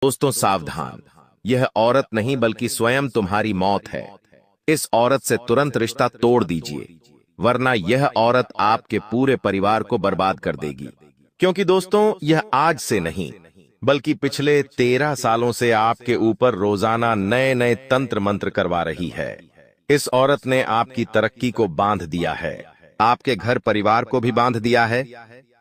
दोस्तों सावधान, यह औरत नहीं बल्कि स्वयं तुम्हारी मौत है। इस औरत से तुरंत रिश्ता तोड़ दीजिए, वरना यह औरत आपके पूरे परिवार को बर्बाद कर देगी। क्योंकि दोस्तों यह आज से नहीं बल्कि पिछले 13 सालों से आपके ऊपर रोजाना नए नए तंत्र मंत्र करवा रही है। इस औरत ने आपकी तरक्की को बांध दिया है, आपके घर परिवार को भी बांध दिया है,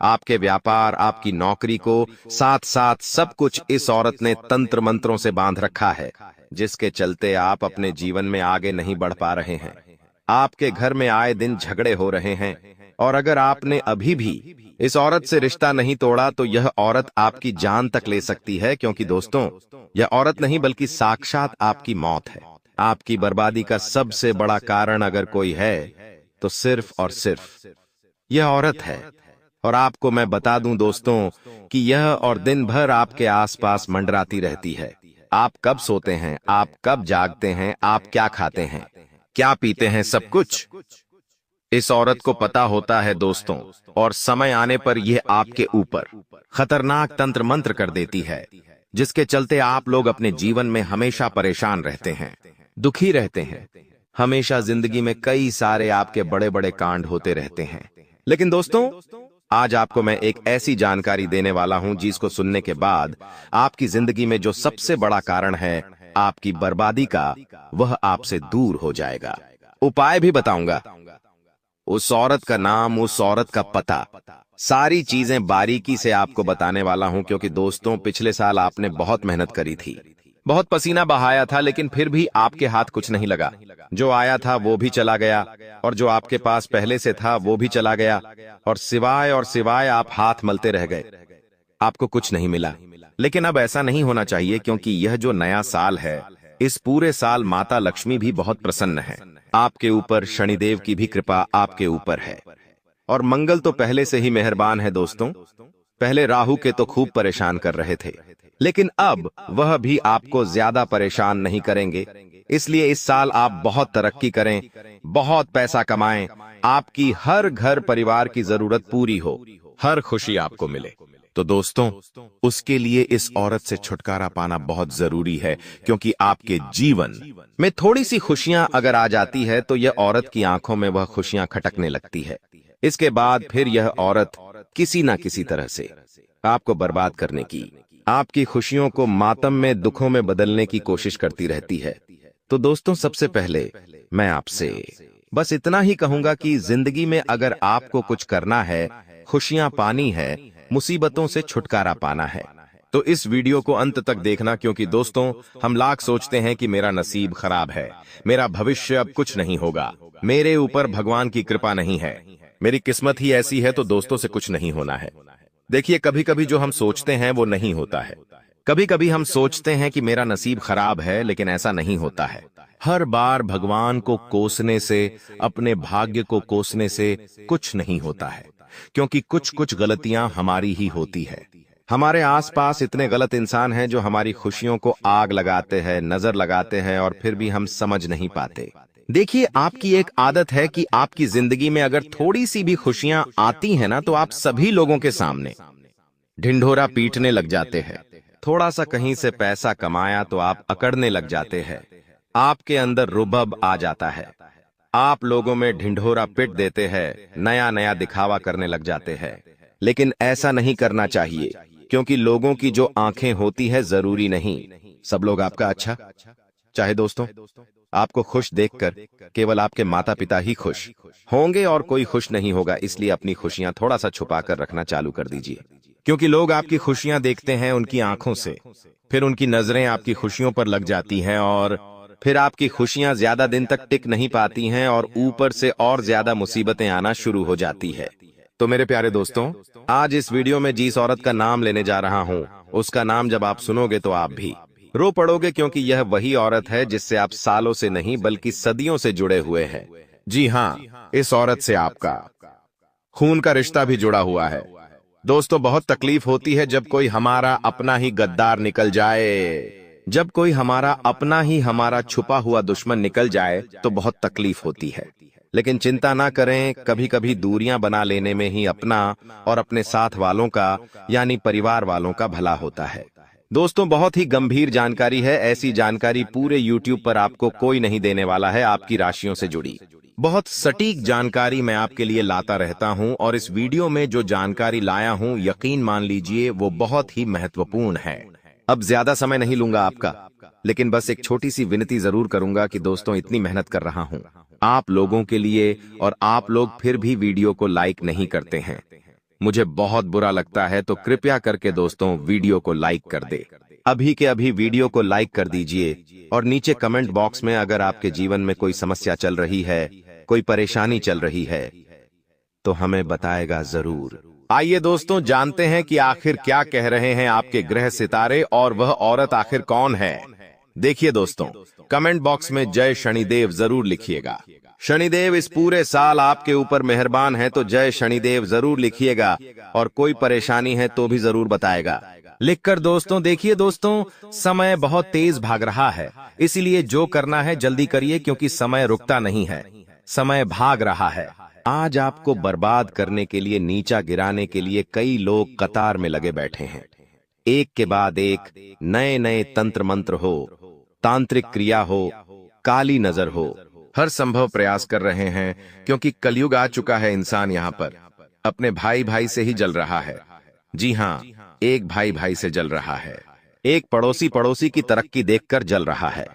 आपके व्यापार, आपकी नौकरी को, साथ साथ सब कुछ इस औरत ने तंत्र मंत्रों से बांध रखा है, जिसके चलते आप अपने जीवन में आगे नहीं बढ़ पा रहे हैं। आपके घर में आए दिन झगड़े हो रहे हैं, और अगर आपने अभी भी इस औरत से रिश्ता नहीं तोड़ा तो यह औरत आपकी जान तक ले सकती है। क्योंकि दोस्तों यह औरत नहीं बल्कि साक्षात आपकी मौत है। आपकी बर्बादी का सबसे बड़ा कारण अगर कोई है तो सिर्फ और सिर्फ यह औरत है। और आपको मैं बता दूं दोस्तों कि यह और दिन भर आपके आसपास मंडराती रहती है। आप कब सोते हैं, आप कब जागते हैं, आप क्या खाते हैं, क्या पीते हैं, सब कुछ इस औरत को पता होता है दोस्तों। और समय आने पर यह आपके ऊपर खतरनाक तंत्र मंत्र कर देती है, जिसके चलते आप लोग अपने जीवन में हमेशा परेशान रहते हैं, दुखी रहते हैं। हमेशा जिंदगी में कई सारे आपके बड़े बड़े कांड होते रहते हैं। लेकिन दोस्तों आज आपको मैं एक ऐसी जानकारी देने वाला हूं जिसको सुनने के बाद आपकी जिंदगी में जो सबसे बड़ा कारण है आपकी बर्बादी का, वह आपसे दूर हो जाएगा। उपाय भी बताऊंगा, उस औरत का नाम, उस औरत का पता, सारी चीजें बारीकी से आपको बताने वाला हूं। क्योंकि दोस्तों पिछले साल आपने बहुत मेहनत करी थी, बहुत पसीना बहाया था, लेकिन फिर भी आपके हाथ कुछ नहीं लगा। जो आया था वो भी चला गया, और जो आपके पास पहले से था वो भी चला गया, और सिवाय आप हाथ मलते रह गए, आपको कुछ नहीं मिला। लेकिन अब ऐसा नहीं होना चाहिए, क्योंकि यह जो नया साल है, इस पूरे साल माता लक्ष्मी भी बहुत प्रसन्न है आपके ऊपर। शनिदेव की भी कृपा आपके ऊपर है, और मंगल तो पहले से ही मेहरबान है दोस्तों। पहले राहु के तो खूब परेशान कर रहे थे, लेकिन अब वह भी आपको ज्यादा परेशान नहीं करेंगे। इसलिए इस साल आप बहुत तरक्की करें, बहुत पैसा कमाएं, आपकी हर घर परिवार की जरूरत पूरी हो, हर खुशी आपको मिले। तो दोस्तों उसके लिए इस औरत से छुटकारा पाना बहुत जरूरी है। क्योंकि आपके जीवन में थोड़ी सी खुशियां अगर आ जाती है तो यह औरत की आंखों में वह खुशियां खटकने लगती है। इसके बाद फिर यह औरत किसी ना किसी तरह से आपको बर्बाद करने की, आपकी खुशियों को मातम में, दुखों में बदलने की कोशिश करती रहती है। तो दोस्तों सबसे पहले मैं आपसे बस इतना ही कहूंगा कि जिंदगी में अगर आपको कुछ करना है, खुशियां पानी है, मुसीबतों से छुटकारा पाना है, तो इस वीडियो को अंत तक देखना। क्योंकि दोस्तों हम लाख सोचते हैं कि मेरा नसीब खराब है, मेरा भविष्य अब कुछ नहीं होगा, मेरे ऊपर भगवान की कृपा नहीं है, मेरी किस्मत ही ऐसी है, तो दोस्तों से कुछ नहीं होना है। देखिए कभी कभी जो हम सोचते हैं वो नहीं होता है। कभी कभी हम सोचते हैं कि मेरा नसीब खराब है, लेकिन ऐसा नहीं होता है। हर बार भगवान को कोसने से, अपने भाग्य को कोसने से कुछ नहीं होता है। क्योंकि कुछ कुछ गलतियां हमारी ही होती है। हमारे आसपास इतने गलत इंसान हैं जो हमारी खुशियों को आग लगाते हैं, नजर लगाते हैं, और फिर भी हम समझ नहीं पाते। देखिए आपकी एक आदत है कि आपकी जिंदगी में अगर थोड़ी सी भी खुशियां आती हैं ना, तो आप सभी लोगों के सामने ढिंढोरा पीटने लग जाते हैं। थोड़ा सा कहीं से पैसा कमाया तो आप अकड़ने लग जाते हैं। आपके अंदर रुबब आ जाता है, आप लोगों में ढिंढोरा पीट देते हैं, नया नया दिखावा करने लग जाते हैं। लेकिन ऐसा नहीं करना चाहिए, क्योंकि लोगों की जो आंखें होती है जरूरी नहीं सब लोग आपका अच्छा चाहे। दोस्तों आपको खुश देखकर केवल आपके माता पिता ही खुश होंगे और कोई खुश नहीं होगा। इसलिए अपनी खुशियां थोड़ा सा छुपा कर रखना चालू कर दीजिए। क्योंकि लोग आपकी खुशियां देखते हैं उनकी आंखों से, फिर उनकी नजरें आपकी खुशियों पर लग जाती हैं, और फिर आपकी खुशियां ज्यादा दिन तक टिक नहीं पाती हैं, और ऊपर से और ज्यादा मुसीबतें आना शुरू हो जाती है। तो मेरे प्यारे दोस्तों आज इस वीडियो में जिस औरत का नाम लेने जा रहा हूं, उसका नाम जब आप सुनोगे तो आप भी रो पड़ोगे। क्योंकि यह वही औरत है जिससे आप सालों से नहीं बल्कि सदियों से जुड़े हुए हैं। जी हाँ, इस औरत से आपका खून का रिश्ता भी जुड़ा हुआ है। दोस्तों बहुत तकलीफ होती है जब कोई हमारा अपना ही गद्दार निकल जाए, जब कोई हमारा अपना ही हमारा छुपा हुआ दुश्मन निकल जाए तो बहुत तकलीफ होती है। लेकिन चिंता ना करें, कभी कभी दूरियां बना लेने में ही अपना और अपने साथ वालों का यानी परिवार वालों का भला होता है। दोस्तों बहुत ही गंभीर जानकारी है। ऐसी जानकारी पूरे YouTube पर आपको कोई नहीं देने वाला है। आपकी राशियों से जुड़ी बहुत सटीक जानकारी मैं आपके लिए लाता रहता हूं, और इस वीडियो में जो जानकारी लाया हूं यकीन मान लीजिए वो बहुत ही महत्वपूर्ण है। अब ज्यादा समय नहीं लूंगा आपका, लेकिन बस एक छोटी सी विनती जरूर करूंगा कि दोस्तों इतनी मेहनत कर रहा हूं आप लोगों के लिए, और आप लोग फिर भी वीडियो को लाइक नहीं करते हैं। मुझे बहुत बुरा लगता है, तो कृपया करके दोस्तों वीडियो को लाइक कर दे। अभी के अभी वीडियो को लाइक कर दीजिए, और नीचे कमेंट बॉक्स में अगर आपके जीवन में कोई समस्या चल रही है, कोई परेशानी चल रही है, तो हमें बताएगा जरूर। आइए दोस्तों जानते हैं कि आखिर क्या कह रहे हैं आपके ग्रह सितारे, और वह औरत आखिर कौन है। देखिए दोस्तों, कमेंट बॉक्स में जय शनिदेव जरूर लिखिएगा। शनिदेव इस पूरे साल आपके ऊपर मेहरबान है, तो जय शनिदेव जरूर लिखिएगा, और कोई परेशानी है तो भी जरूर बताएगा लिखकर। दोस्तों देखिए दोस्तों, समय बहुत तेज भाग रहा है, इसीलिए जो करना है जल्दी करिए, क्योंकि समय रुकता नहीं है, समय भाग रहा है। आज आपको बर्बाद करने के लिए, नीचा गिराने के लिए कई लोग कतार में लगे बैठे हैं। एक के बाद एक नए नए तंत्र मंत्र हो, तांत्रिक क्रिया हो, काली नजर हो, हर संभव प्रयास कर रहे हैं, क्योंकि कलयुग आ चुका है। इंसान यहाँ पर अपने भाई भाई से ही जल रहा है। जी हाँ, एक भाई भाई से जल रहा है, एक पड़ोसी पड़ोसी की तरक्की देखकर जल रहा है।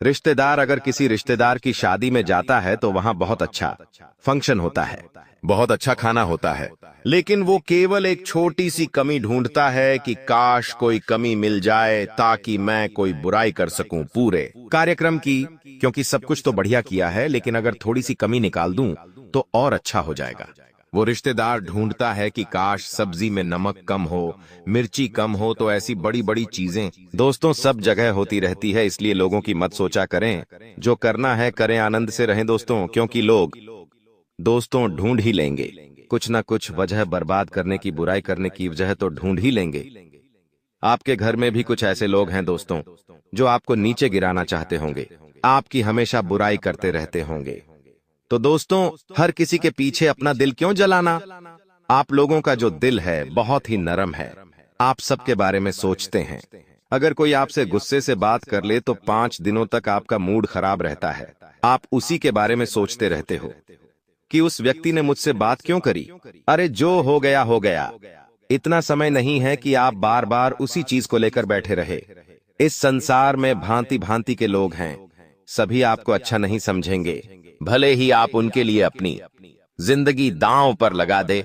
रिश्तेदार अगर किसी रिश्तेदार की शादी में जाता है तो वहां बहुत अच्छा फंक्शन होता है, बहुत अच्छा खाना होता है, लेकिन वो केवल एक छोटी सी कमी ढूंढता है कि काश कोई कमी मिल जाए ताकि मैं कोई बुराई कर सकूं पूरे कार्यक्रम की, क्योंकि सब कुछ तो बढ़िया किया है, लेकिन अगर थोड़ी सी कमी निकाल दूं तो और अच्छा हो जाएगा। वो रिश्तेदार ढूंढता है कि काश सब्जी में नमक कम हो, मिर्ची कम हो, तो ऐसी बड़ी बड़ी चीजें दोस्तों सब जगह होती रहती है। इसलिए लोगों की मत सोचा करें, जो करना है करें, आनंद से रहें दोस्तों, क्योंकि लोग दोस्तों ढूंढ ही लेंगे कुछ ना कुछ वजह, बर्बाद करने की, बुराई करने की वजह तो ढूंढ ही लेंगे। आपके घर में भी कुछ ऐसे लोग हैं दोस्तों जो आपको नीचे गिराना चाहते होंगे, आपकी हमेशा बुराई करते रहते होंगे। तो दोस्तों हर किसी के पीछे अपना दिल क्यों जलाना। आप लोगों का जो दिल है बहुत ही नरम है, आप सबके बारे में सोचते हैं। अगर कोई आपसे गुस्से से बात कर ले तो 5 दिनों तक आपका मूड खराब रहता है। आप उसी के बारे में सोचते रहते हो कि उस व्यक्ति ने मुझसे बात क्यों करी, अरे जो हो गया हो गया। इतना समय नहीं है कि आप बार बार उसी चीज को लेकर बैठे रहे। इस संसार में भांति भांति के लोग हैं, सभी आपको अच्छा नहीं समझेंगे, भले ही आप उनके लिए अपनी जिंदगी दांव पर लगा दे,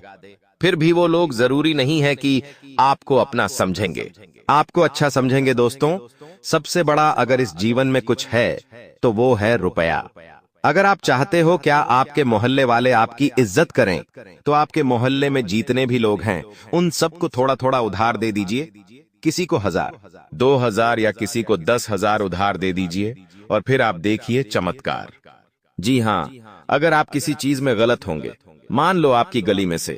फिर भी वो लोग जरूरी नहीं है कि आपको अपना समझेंगे, आपको अच्छा समझेंगे। दोस्तों सबसे बड़ा अगर इस जीवन में कुछ है तो वो है रुपया। अगर आप चाहते हो क्या आपके मोहल्ले वाले आपकी इज्जत करें, तो आपके मोहल्ले में जितने भी लोग हैं उन सबको थोड़ा थोड़ा उधार दे दीजिए। किसी को 1000, 2000 या किसी को 10,000 उधार दे दीजिए, और फिर आप देखिए चमत्कार। जी हाँ, अगर आप किसी चीज में गलत होंगे, मान लो आपकी गली में से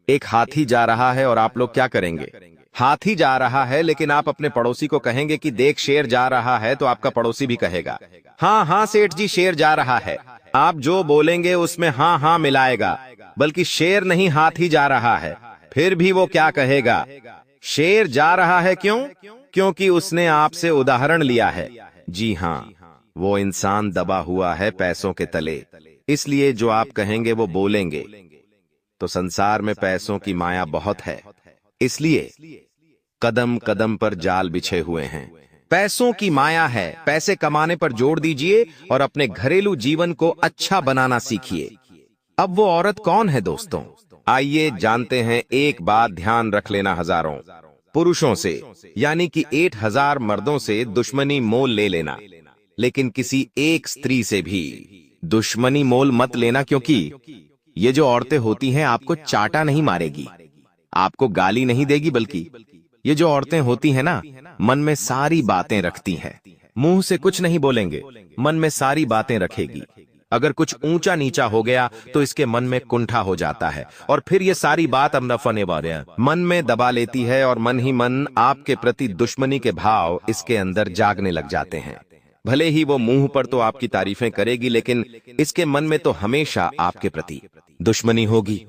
एक हाथी जा रहा है, और आप लोग क्या करेंगे, हाथी जा रहा है, लेकिन आप अपने पड़ोसी को कहेंगे कि देख शेर जा रहा है, तो आपका पड़ोसी भी कहेगा हाँ हाँ सेठ जी शेर जा रहा है। आप जो बोलेंगे उसमें हाँ हाँ मिलाएगा, बल्कि शेर नहीं हाथी जा रहा है। फिर भी वो क्या कहेगा, शेर जा रहा है। क्यों? क्योंकि उसने आपसे उदाहरण लिया है। जी हाँ, वो इंसान दबा हुआ है पैसों के तले, इसलिए जो आप कहेंगे वो बोलेंगे। तो संसार में पैसों की माया बहुत है, इसलिए कदम कदम पर जाल बिछे हुए हैं। पैसों की माया है, पैसे कमाने पर जोर दीजिए और अपने घरेलू जीवन को अच्छा बनाना सीखिए। अब वो औरत कौन है दोस्तों, आइए जानते हैं। एक बात ध्यान रख लेना, हजारों पुरुषों से यानी कि 8000 मर्दों से दुश्मनी मोल ले लेना, लेकिन किसी एक स्त्री से भी दुश्मनी मोल मत लेना, क्योंकि ये जो औरतें होती हैं आपको चाटा नहीं मारेगी, आपको गाली नहीं देगी, बल्कि ये जो औरतें होती हैं ना, मन में सारी बातें रखती हैं। मुंह से कुछ नहीं बोलेंगे, मन में सारी बातें रखेगी। अगर कुछ ऊंचा नीचा हो गया तो इसके मन में कुंठा हो जाता है, और फिर ये सारी बात अब नफने वाले मन में दबा लेती है, और मन ही मन आपके प्रति दुश्मनी के भाव इसके अंदर जागने लग जाते हैं। भले ही वो मुंह पर तो आपकी तारीफें करेगी, लेकिन इसके मन में तो हमेशा आपके प्रति दुश्मनी होगी।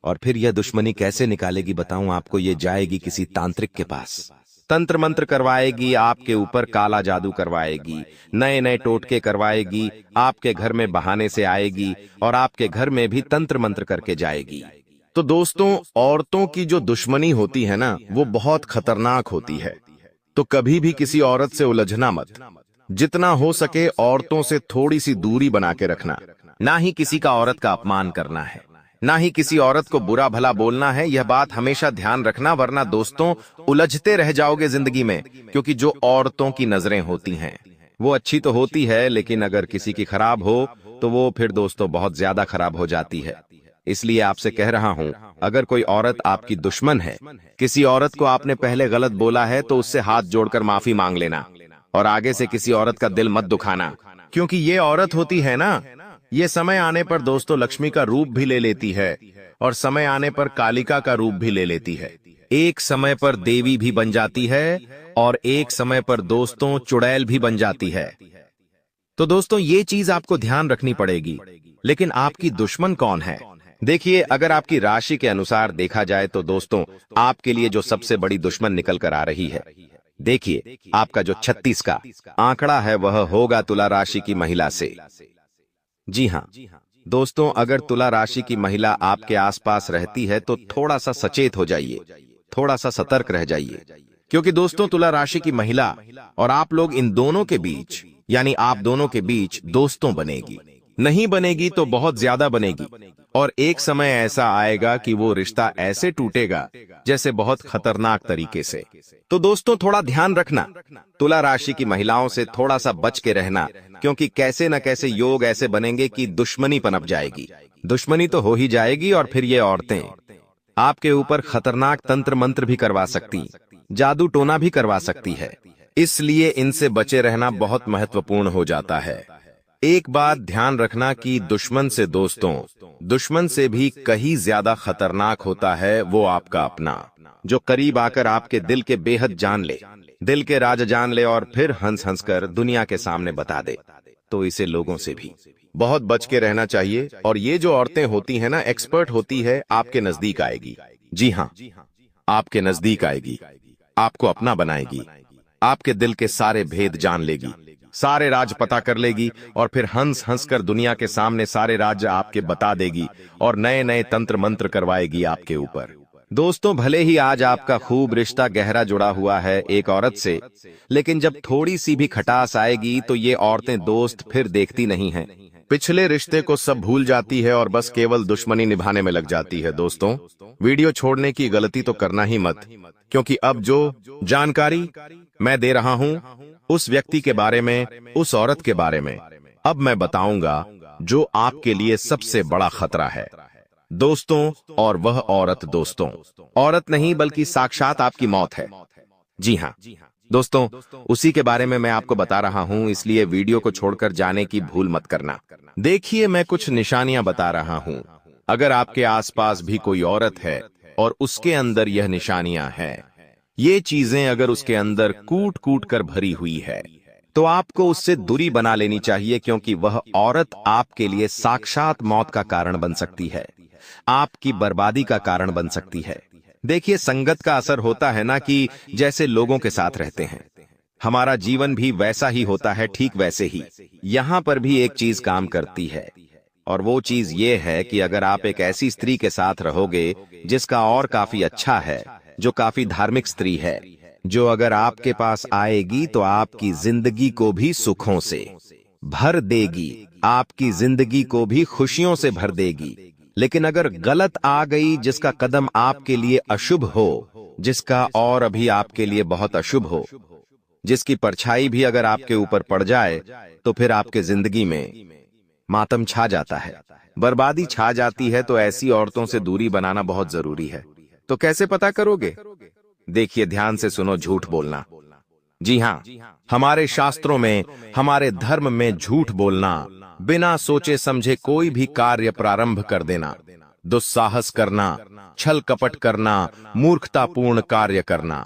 और फिर यह दुश्मनी कैसे निकालेगी बताऊं आपको, ये जाएगी किसी तांत्रिक के पास। तंत्र मंत्र करवाएगी, आपके ऊपर काला जादू करवाएगी, नए नए टोटके करवाएगी, आपके घर में बहाने से आएगी और आपके घर में भी तंत्र मंत्र करके जाएगी। तो दोस्तों, औरतों की जो दुश्मनी होती है ना, वो बहुत खतरनाक होती है। तो कभी भी किसी औरत से उलझना मत। जितना हो सके औरतों से थोड़ी सी दूरी बना के रखना। ना ही किसी का औरत का अपमान करना है, ना ही किसी औरत को बुरा भला बोलना है। यह बात हमेशा ध्यान रखना, वरना दोस्तों उलझते रह जाओगे जिंदगी में। क्योंकि जो औरतों की नजरें होती हैं वो अच्छी तो होती है, लेकिन अगर किसी की खराब हो तो वो फिर दोस्तों बहुत ज्यादा खराब हो जाती है। इसलिए आपसे कह रहा हूं, अगर कोई औरत आपकी दुश्मन है, किसी औरत को आपने पहले गलत बोला है, तो उससे हाथ जोड़कर माफी मांग लेना और आगे से किसी औरत का दिल मत दुखाना। क्योंकि ये औरत होती है ना, ये समय आने पर दोस्तों लक्ष्मी का रूप भी ले लेती है और समय आने पर कालिका का रूप भी ले लेती है। एक समय पर देवी भी बन जाती है और एक समय पर दोस्तों चुड़ैल भी बन जाती है। तो दोस्तों ये चीज आपको ध्यान रखनी पड़ेगी। लेकिन आपकी दुश्मन कौन है? देखिए, अगर आपकी राशि के अनुसार देखा जाए तो दोस्तों आपके लिए जो सबसे बड़ी दुश्मन निकल कर आ रही है, देखिए आपका जो 36 का आंकड़ा है वह होगा तुला राशि की महिला से। जी हाँ दोस्तों, अगर तुला राशि की महिला आपके आसपास रहती है तो थोड़ा सा सचेत हो जाइए, थोड़ा सा सतर्क रह जाइए। क्योंकि दोस्तों तुला राशि की महिला और आप लोग, इन दोनों के बीच यानी आप दोनों के बीच दोस्तों बनेगी। नहीं बनेगी तो बहुत ज्यादा बनेगी और एक समय ऐसा आएगा कि वो रिश्ता ऐसे टूटेगा जैसे बहुत खतरनाक तरीके से। तो दोस्तों थोड़ा ध्यान रखना, तुला राशि की महिलाओं से थोड़ा सा बच के रहना। क्योंकि कैसे न कैसे योग ऐसे बनेंगे कि दुश्मनी पनप जाएगी। दुश्मनी तो हो ही जाएगी और फिर ये औरतें आपके ऊपर खतरनाक तंत्र मंत्र भी करवा सकती, जादू टोना भी करवा सकती है। इसलिए इनसे बचे रहना बहुत महत्वपूर्ण हो जाता है। एक बात ध्यान रखना कि दुश्मन से दोस्तों, दुश्मन से भी कहीं ज्यादा खतरनाक होता है वो आपका अपना, जो करीब आकर आपके दिल के बेहद जान ले, दिल के राज जान ले और फिर हंस हंस कर दुनिया के सामने बता दे। तो इसे लोगों से भी बहुत बच के रहना चाहिए। और ये जो औरतें होती है ना, एक्सपर्ट होती है, आपके नजदीक आएगी। जी हाँ, आपके नजदीक आएगी, आपको अपना बनाएगी, आपके दिल के सारे भेद जान लेगी, सारे राज पता कर लेगी और फिर हंस हंस कर दुनिया के सामने सारे राज आपके बता देगी और नए नए तंत्र मंत्र करवाएगी आपके ऊपर। दोस्तों भले ही आज आपका खूब रिश्ता गहरा जुड़ा हुआ है एक औरत से, लेकिन जब थोड़ी सी भी खटास आएगी तो ये औरतें दोस्त फिर देखती नहीं हैं। पिछले रिश्ते को सब भूल जाती है और बस केवल दुश्मनी निभाने में लग जाती है। दोस्तों वीडियो छोड़ने की गलती तो करना ही मत, क्योंकि अब जो जानकारी मैं दे रहा हूं उस व्यक्ति के बारे में, उस औरत के बारे में अब मैं बताऊंगा जो आपके लिए सबसे बड़ा खतरा है दोस्तों। और वह औरत दोस्तों औरत नहीं बल्कि साक्षात आपकी मौत है। जी हाँ दोस्तों, उसी के बारे में मैं आपको बता रहा हूं, इसलिए वीडियो को छोड़कर जाने की भूल मत करना। देखिए मैं कुछ निशानियां बता रहा हूं। अगर आपके आसपास भी कोई औरत है और उसके अंदर यह निशानियां हैं, ये चीजें अगर उसके अंदर कूट कूट कर भरी हुई है, तो आपको उससे दूरी बना लेनी चाहिए। क्योंकि वह औरत आपके लिए साक्षात मौत का कारण बन सकती है, आपकी बर्बादी का कारण बन सकती है। देखिए संगत का असर होता है ना, कि जैसे लोगों के साथ रहते हैं हमारा जीवन भी वैसा ही होता है। ठीक वैसे ही यहां पर भी एक चीज काम करती है, और वो चीज ये है कि अगर आप एक ऐसी स्त्री के साथ रहोगे जिसका और काफी अच्छा है, जो काफी धार्मिक स्त्री है, जो अगर आपके पास आएगी तो आपकी जिंदगी को भी सुखों से भर देगी, आपकी जिंदगी को भी खुशियों से भर देगी। लेकिन अगर गलत आ गई, जिसका कदम आपके लिए अशुभ हो, जिसका और अभी आपके लिए बहुत अशुभ हो, जिसकी परछाई भी अगर आपके ऊपर पड़ जाए, तो फिर आपके जिंदगी में मातम छा जाता है, बर्बादी छा जाती है। तो ऐसी औरतों से दूरी बनाना बहुत जरूरी है। तो कैसे पता करोगे? देखिए ध्यान से सुनो, झूठ बोलना। जी हाँ, हमारे शास्त्रों में, हमारे धर्म में झूठ बोलना, बिना सोचे समझे कोई भी कार्य प्रारंभ कर देना, दुस्साहस करना, छल कपट करना, मूर्खतापूर्ण कार्य करना,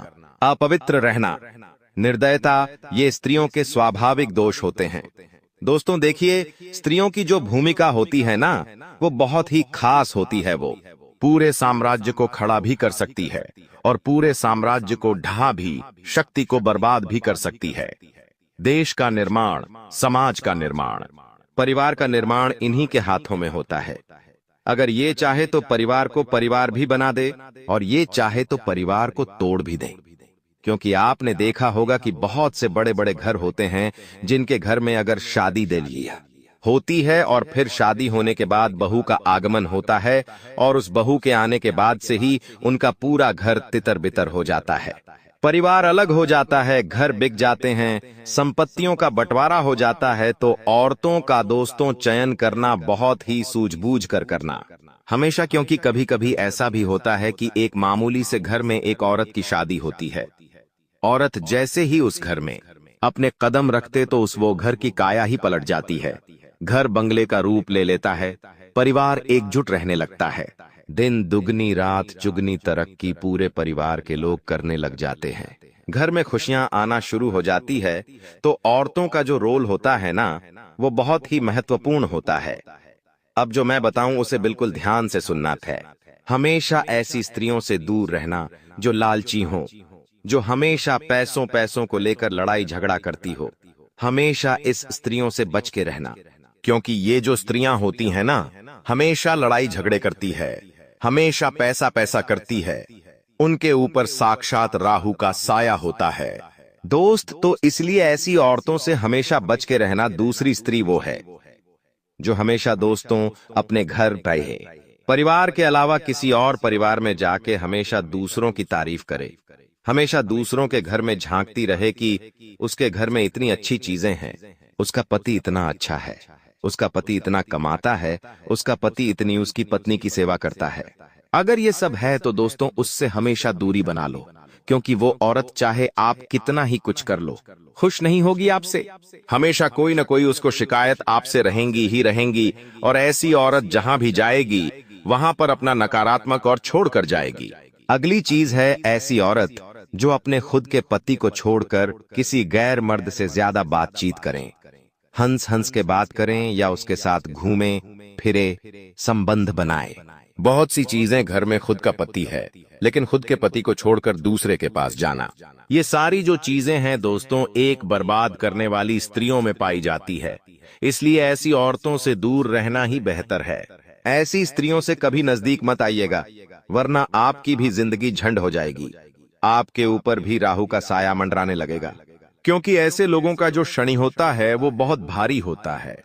अपवित्र रहना, निर्दयता, ये स्त्रियों के स्वाभाविक दोष होते हैं। दोस्तों देखिए, स्त्रियों की जो भूमिका होती है ना, वो बहुत ही खास होती है। वो पूरे साम्राज्य को खड़ा भी कर सकती है और पूरे साम्राज्य को ढहा भी, शक्ति को बर्बाद भी कर सकती है। देश का निर्माण, समाज का निर्माण, परिवार का निर्माण इन्हीं के हाथों में होता है। अगर ये चाहे तो परिवार को परिवार भी बना दे, और ये चाहे तो परिवार को तोड़ भी दे। क्योंकि आपने देखा होगा कि बहुत से बड़े बड़े घर होते हैं जिनके घर में अगर शादी दे लिया होती है और फिर शादी होने के बाद बहू का आगमन होता है, और उस बहू के आने के बाद से ही उनका पूरा घर तितर बितर हो जाता है। परिवार अलग हो जाता है, घर बिक जाते हैं, संपत्तियों का बंटवारा हो जाता है। तो औरतों का दोस्तों चयन करना बहुत ही सूझबूझ कर करना हमेशा, क्योंकि कभी कभी ऐसा भी होता है कि एक मामूली से घर में एक औरत की शादी होती है। औरत जैसे ही उस घर में अपने कदम रखते तो उस वो घर की काया ही पलट जाती है। घर बंगले का रूप ले लेता है, परिवार एकजुट रहने लगता है। दिन दुगनी रात चुगनी तरक्की पूरे परिवार के लोग करने लग जाते हैं। घर में खुशियां आना शुरू हो जाती है। तो औरतों का जो रोल होता है ना, वो बहुत ही महत्वपूर्ण होता है। अब जो मैं बताऊं उसे बिल्कुल ध्यान से सुनना है। हमेशा ऐसी स्त्रियों से दूर रहना जो लालची हो, जो हमेशा पैसों पैसों को लेकर लड़ाई झगड़ा करती हो। हमेशा इस स्त्रियों से बच के रहना, क्योंकि ये जो स्त्रियां होती हैं ना, हमेशा लड़ाई झगड़े करती है, हमेशा पैसा पैसा करती है। उनके ऊपर साक्षात राहु का साया होता है दोस्त। तो इसलिए ऐसी औरतों से हमेशा बच के रहना। दूसरी स्त्री वो है जो हमेशा दोस्तों अपने घर रहे, परिवार के अलावा किसी और परिवार में जाके हमेशा दूसरों की तारीफ करे, हमेशा दूसरों के घर में झांकती रहे कि उसके घर में इतनी अच्छी चीजें हैं, उसका पति इतना अच्छा है, उसका पति इतना कमाता है, उसका पति इतनी उसकी पत्नी की सेवा करता है। अगर ये सब है तो दोस्तों उससे हमेशा दूरी बना लो, क्योंकि वो औरत चाहे आप कितना ही कुछ कर लो, खुश नहीं होगी आपसे। हमेशा कोई न कोई उसको शिकायत आपसे रहेंगी ही रहेंगी, और ऐसी औरत जहां भी जाएगी वहां पर अपना नकारात्मक और छोड़ कर जाएगी। अगली चीज है ऐसी औरत जो अपने खुद के पति को छोड़कर किसी गैर मर्द से ज्यादा बातचीत करें, हंस हंस के बात करें या उसके साथ घूमें फिरे, संबंध बनाए। बहुत सी चीजें घर में खुद का पति है, लेकिन खुद के पति को छोड़कर दूसरे के पास जाना, ये सारी जो चीजें हैं दोस्तों एक बर्बाद करने वाली स्त्रियों में पाई जाती है। इसलिए ऐसी औरतों से दूर रहना ही बेहतर है। ऐसी स्त्रियों से कभी नजदीक मत आइएगा, वरना आपकी भी जिंदगी झंड हो जाएगी। आपके ऊपर भी राहु का साया मंडराने लगेगा, क्योंकि ऐसे लोगों का जो शनि होता है वो बहुत भारी होता है,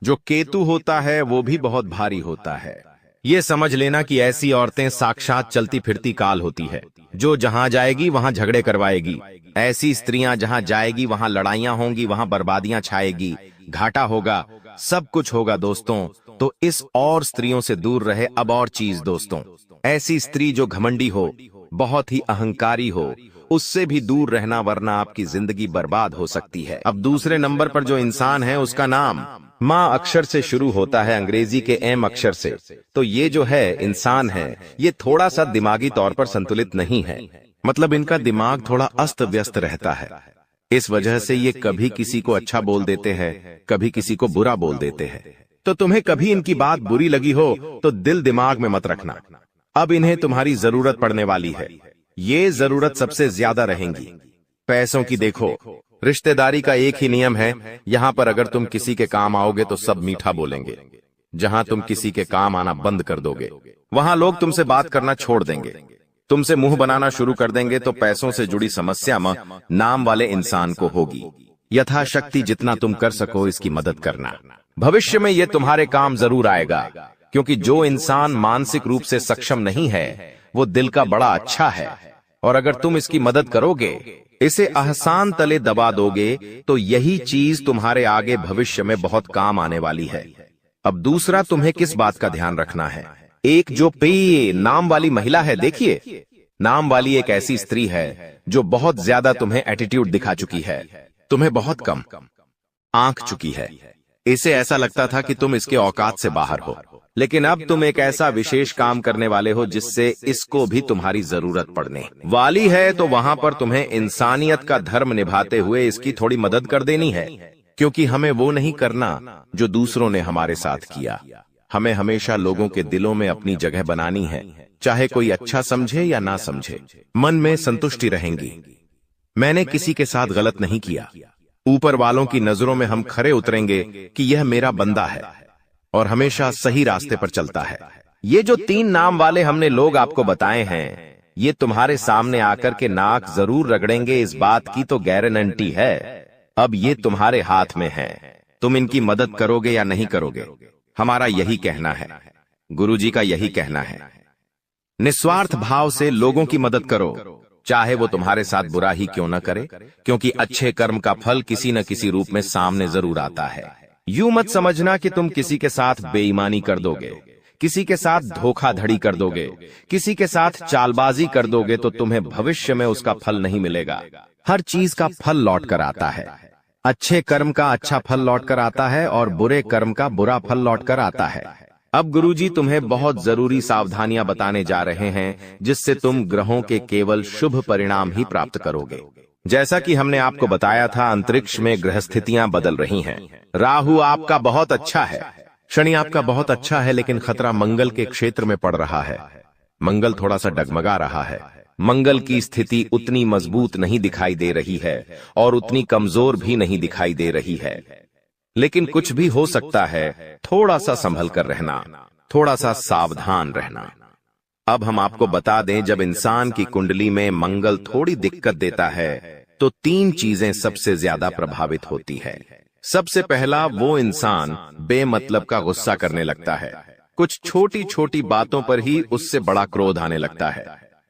जो केतु होता है वो भी बहुत भारी होता है। ये समझ लेना कि ऐसी औरतें साक्षात चलती फिरती काल होती है, जो जहां जाएगी वहां झगड़े करवाएगी। ऐसी स्त्रियां जहां जाएगी वहां लड़ाइयां होंगी, वहां बर्बादियां छाएगी, घाटा होगा, सब कुछ होगा दोस्तों। तो इस और स्त्रियों से दूर रहे। अब और चीज दोस्तों, ऐसी स्त्री जो घमंडी हो, बहुत ही अहंकारी हो, उससे भी दूर रहना, वरना आपकी जिंदगी बर्बाद हो सकती है। अब दूसरे नंबर पर जो इंसान है उसका नाम माँ अक्षर से शुरू होता है, अंग्रेजी के एम अक्षर से। तो ये जो है इंसान है, ये थोड़ा सा दिमागी तौर पर संतुलित नहीं है, मतलब इनका दिमाग थोड़ा अस्त व्यस्त रहता है। इस वजह से ये कभी किसी को अच्छा बोल देते हैं, कभी किसी को बुरा बोल देते हैं। तो तुम्हें कभी इनकी बात बुरी लगी हो तो दिल दिमाग में मत रखना। अब इन्हें तुम्हारी जरूरत पड़ने वाली है, ये जरूरत सबसे ज्यादा रहेंगी। पैसों की देखो, रिश्तेदारी का एक ही नियम है, यहाँ पर अगर तुम किसी के काम आओगे तो सब मीठा बोलेंगे। जहाँ तुम किसी के काम आना बंद कर दोगे वहां लोग तुमसे बात करना छोड़ देंगे, तुमसे मुंह बनाना शुरू कर देंगे। तो पैसों से जुड़ी समस्या नाम वाले इंसान को होगी। यथाशक्ति जितना तुम कर सको इसकी मदद करना, भविष्य में ये तुम्हारे काम जरूर आएगा। क्योंकि जो इंसान मानसिक रूप से सक्षम नहीं है वो दिल का बड़ा अच्छा है, और अगर तुम इसकी मदद करोगे, इसे आसान तले दबा दोगे, तो यही चीज तुम्हारे आगे भविष्य में बहुत काम आने वाली है। अब दूसरा तुम्हें किस बात का ध्यान रखना है, एक जो पे नाम वाली महिला है, देखिए नाम वाली एक ऐसी स्त्री है जो बहुत ज्यादा तुम्हें एटीट्यूड दिखा चुकी है, तुम्हें बहुत कम आंक चुकी है। इसे ऐसा लगता था कि तुम इसके औकात से बाहर हो, लेकिन अब तुम एक ऐसा विशेष काम करने वाले हो जिससे इसको भी तुम्हारी जरूरत पड़ने वाली है। तो वहां पर तुम्हें इंसानियत का धर्म निभाते हुए इसकी थोड़ी मदद कर देनी है, क्योंकि हमें वो नहीं करना जो दूसरों ने हमारे साथ किया। हमें हमेशा लोगों के दिलों में अपनी जगह बनानी है, चाहे कोई अच्छा समझे या ना समझे। मन में संतुष्टि रहेंगी। मैंने किसी के साथ गलत नहीं किया। ऊपर वालों की नजरों में हम खरे उतरेंगे कि यह मेरा बंदा है और हमेशा सही रास्ते पर चलता है। ये जो 3 नाम वाले हमने लोग आपको बताए हैं, ये तुम्हारे सामने आकर के नाक जरूर रगड़ेंगे, इस बात की तो गारंटी है। अब ये तुम्हारे हाथ में है, तुम इनकी मदद करोगे या नहीं करोगे। हमारा यही कहना है, गुरुजी का यही कहना है। निस्वार्थ भाव से लोगों की मदद करो, चाहे वो तुम्हारे साथ बुरा ही क्यों न करे, क्योंकि अच्छे कर्म का फल किसी न किसी रूप में सामने जरूर आता है। यूं मत समझना कि तुम किसी के साथ बेईमानी कर दोगे, किसी के साथ धोखाधड़ी कर दोगे, किसी के साथ चालबाजी कर दोगे तो तुम्हें भविष्य में उसका फल नहीं मिलेगा। हर चीज का फल लौट कर आता है। अच्छे कर्म का अच्छा फल लौट कर आता है और बुरे कर्म का बुरा फल लौट कर आता है। अब गुरुजी तुम्हें बहुत जरूरी सावधानियां बताने जा रहे हैं, जिससे तुम ग्रहों के केवल शुभ परिणाम ही प्राप्त करोगे। जैसा कि हमने आपको बताया था, अंतरिक्ष में ग्रह स्थितियां बदल रही हैं। राहु आपका बहुत अच्छा है, शनि आपका बहुत अच्छा है, लेकिन खतरा मंगल के क्षेत्र में पड़ रहा है। मंगल थोड़ा सा डगमगा रहा है। मंगल की स्थिति उतनी मजबूत नहीं दिखाई दे रही है और उतनी कमजोर भी नहीं दिखाई दे रही है, लेकिन कुछ भी हो सकता है। थोड़ा सा संभल कर रहना, थोड़ा सा सावधान रहना। अब हम आपको बता दें, जब इंसान की कुंडली में मंगल थोड़ी दिक्कत देता है तो 3 चीजें सबसे ज्यादा प्रभावित होती है। सबसे पहला, वो इंसान बेमतलब का गुस्सा करने लगता है। कुछ छोटी छोटी बातों पर ही उससे बड़ा क्रोध आने लगता है।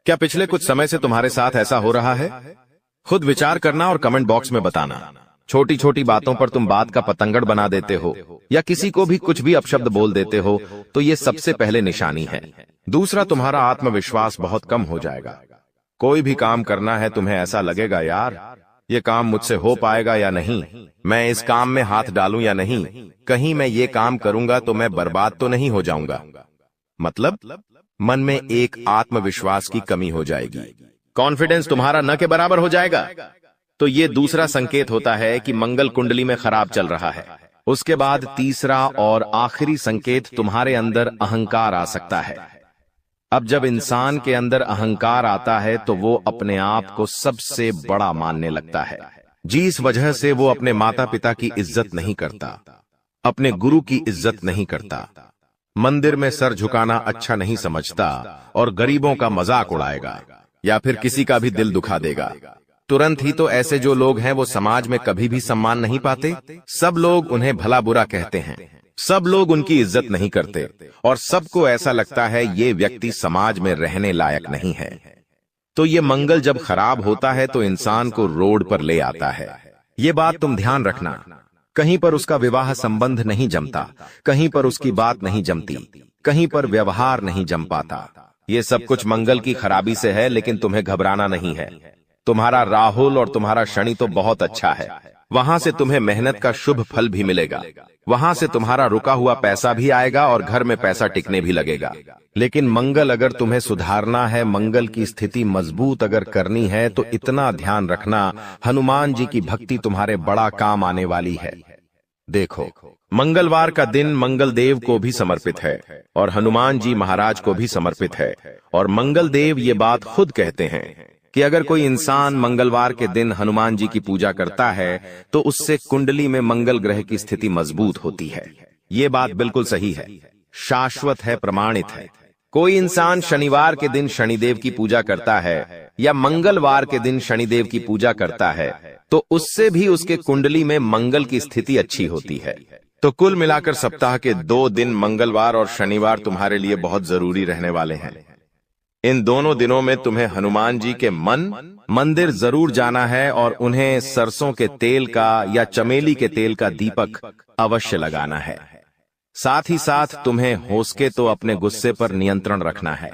क्या पिछले कुछ समय से तुम्हारे साथ ऐसा हो रहा है? खुद विचार करना और कमेंट बॉक्स में बताना। छोटी छोटी बातों पर तुम बात का पतंगड़ बना देते हो या किसी को भी कुछ भी अपशब्द बोल देते हो, तो ये सबसे पहले निशानी है। दूसरा, तुम्हारा आत्मविश्वास बहुत कम हो जाएगा। कोई भी काम करना है, तुम्हें ऐसा लगेगा, यार ये काम मुझसे हो पाएगा या नहीं, मैं इस काम में हाथ डालूं या नहीं, कहीं मैं ये काम करूंगा तो मैं बर्बाद तो नहीं हो जाऊंगा। मतलब मन में एक आत्मविश्वास की कमी हो जाएगी। कॉन्फिडेंस तुम्हारा न के बराबर हो जाएगा। तो ये दूसरा संकेत होता है कि मंगल कुंडली में खराब चल रहा है। उसके बाद तीसरा और आखिरी संकेत, तुम्हारे अंदर अहंकार आ सकता है। अब जब इंसान के अंदर अहंकार आता है तो वो अपने आप को सबसे बड़ा मानने लगता है, जिस वजह से वो अपने माता पिता की इज्जत नहीं करता, अपने गुरु की इज्जत नहीं करता, मंदिर में सर झुकाना अच्छा नहीं समझता और गरीबों का मजाक उड़ाएगा या फिर किसी का भी दिल दुखा देगा। तुरंत ही तो ऐसे जो लोग हैं वो समाज में कभी भी सम्मान नहीं पाते। सब लोग उन्हें भला बुरा कहते हैं, सब लोग उनकी इज्जत नहीं करते और सबको ऐसा लगता है ये व्यक्ति समाज में रहने लायक नहीं है। तो ये मंगल जब खराब होता है तो इंसान को रोड पर ले आता है। ये बात तुम ध्यान रखना। कहीं पर उसका विवाह संबंध नहीं जमता, कहीं पर उसकी बात नहीं जमती, कहीं पर व्यवहार नहीं जम पाता। ये सब कुछ मंगल की खराबी से है, लेकिन तुम्हें घबराना नहीं है। तुम्हारा राहुल और तुम्हारा शनि तो बहुत अच्छा है। वहां से तुम्हें मेहनत का शुभ फल भी मिलेगा, वहां से तुम्हारा रुका हुआ पैसा भी आएगा और घर में पैसा टिकने भी लगेगा। लेकिन मंगल अगर तुम्हें सुधारना है, मंगल की स्थिति मजबूत अगर करनी है, तो इतना ध्यान रखना, हनुमान जी की भक्ति तुम्हारे बड़ा काम आने वाली है। देखो, मंगलवार का दिन मंगल देव को भी समर्पित है और हनुमान जी महाराज को भी समर्पित है। और मंगल देव ये बात खुद कहते हैं कि अगर कोई इंसान मंगलवार के दिन हनुमान जी की पूजा करता है तो उससे कुंडली में मंगल ग्रह की स्थिति मजबूत होती है। ये बात बिल्कुल सही है, शाश्वत है, प्रमाणित है। कोई इंसान शनिवार के दिन शनिदेव की पूजा करता है या मंगलवार के दिन शनिदेव की पूजा करता है तो उससे भी उसके कुंडली में मंगल की स्थिति अच्छी होती है। तो कुल मिलाकर सप्ताह के 2 दिन मंगलवार और शनिवार तुम्हारे लिए बहुत जरूरी रहने वाले हैं। इन दोनों दिनों में तुम्हें हनुमान जी के मंदिर जरूर जाना है और उन्हें सरसों के तेल का या चमेली के तेल का दीपक अवश्य लगाना है। साथ ही साथ तुम्हें हो सके तो अपने गुस्से पर नियंत्रण रखना है,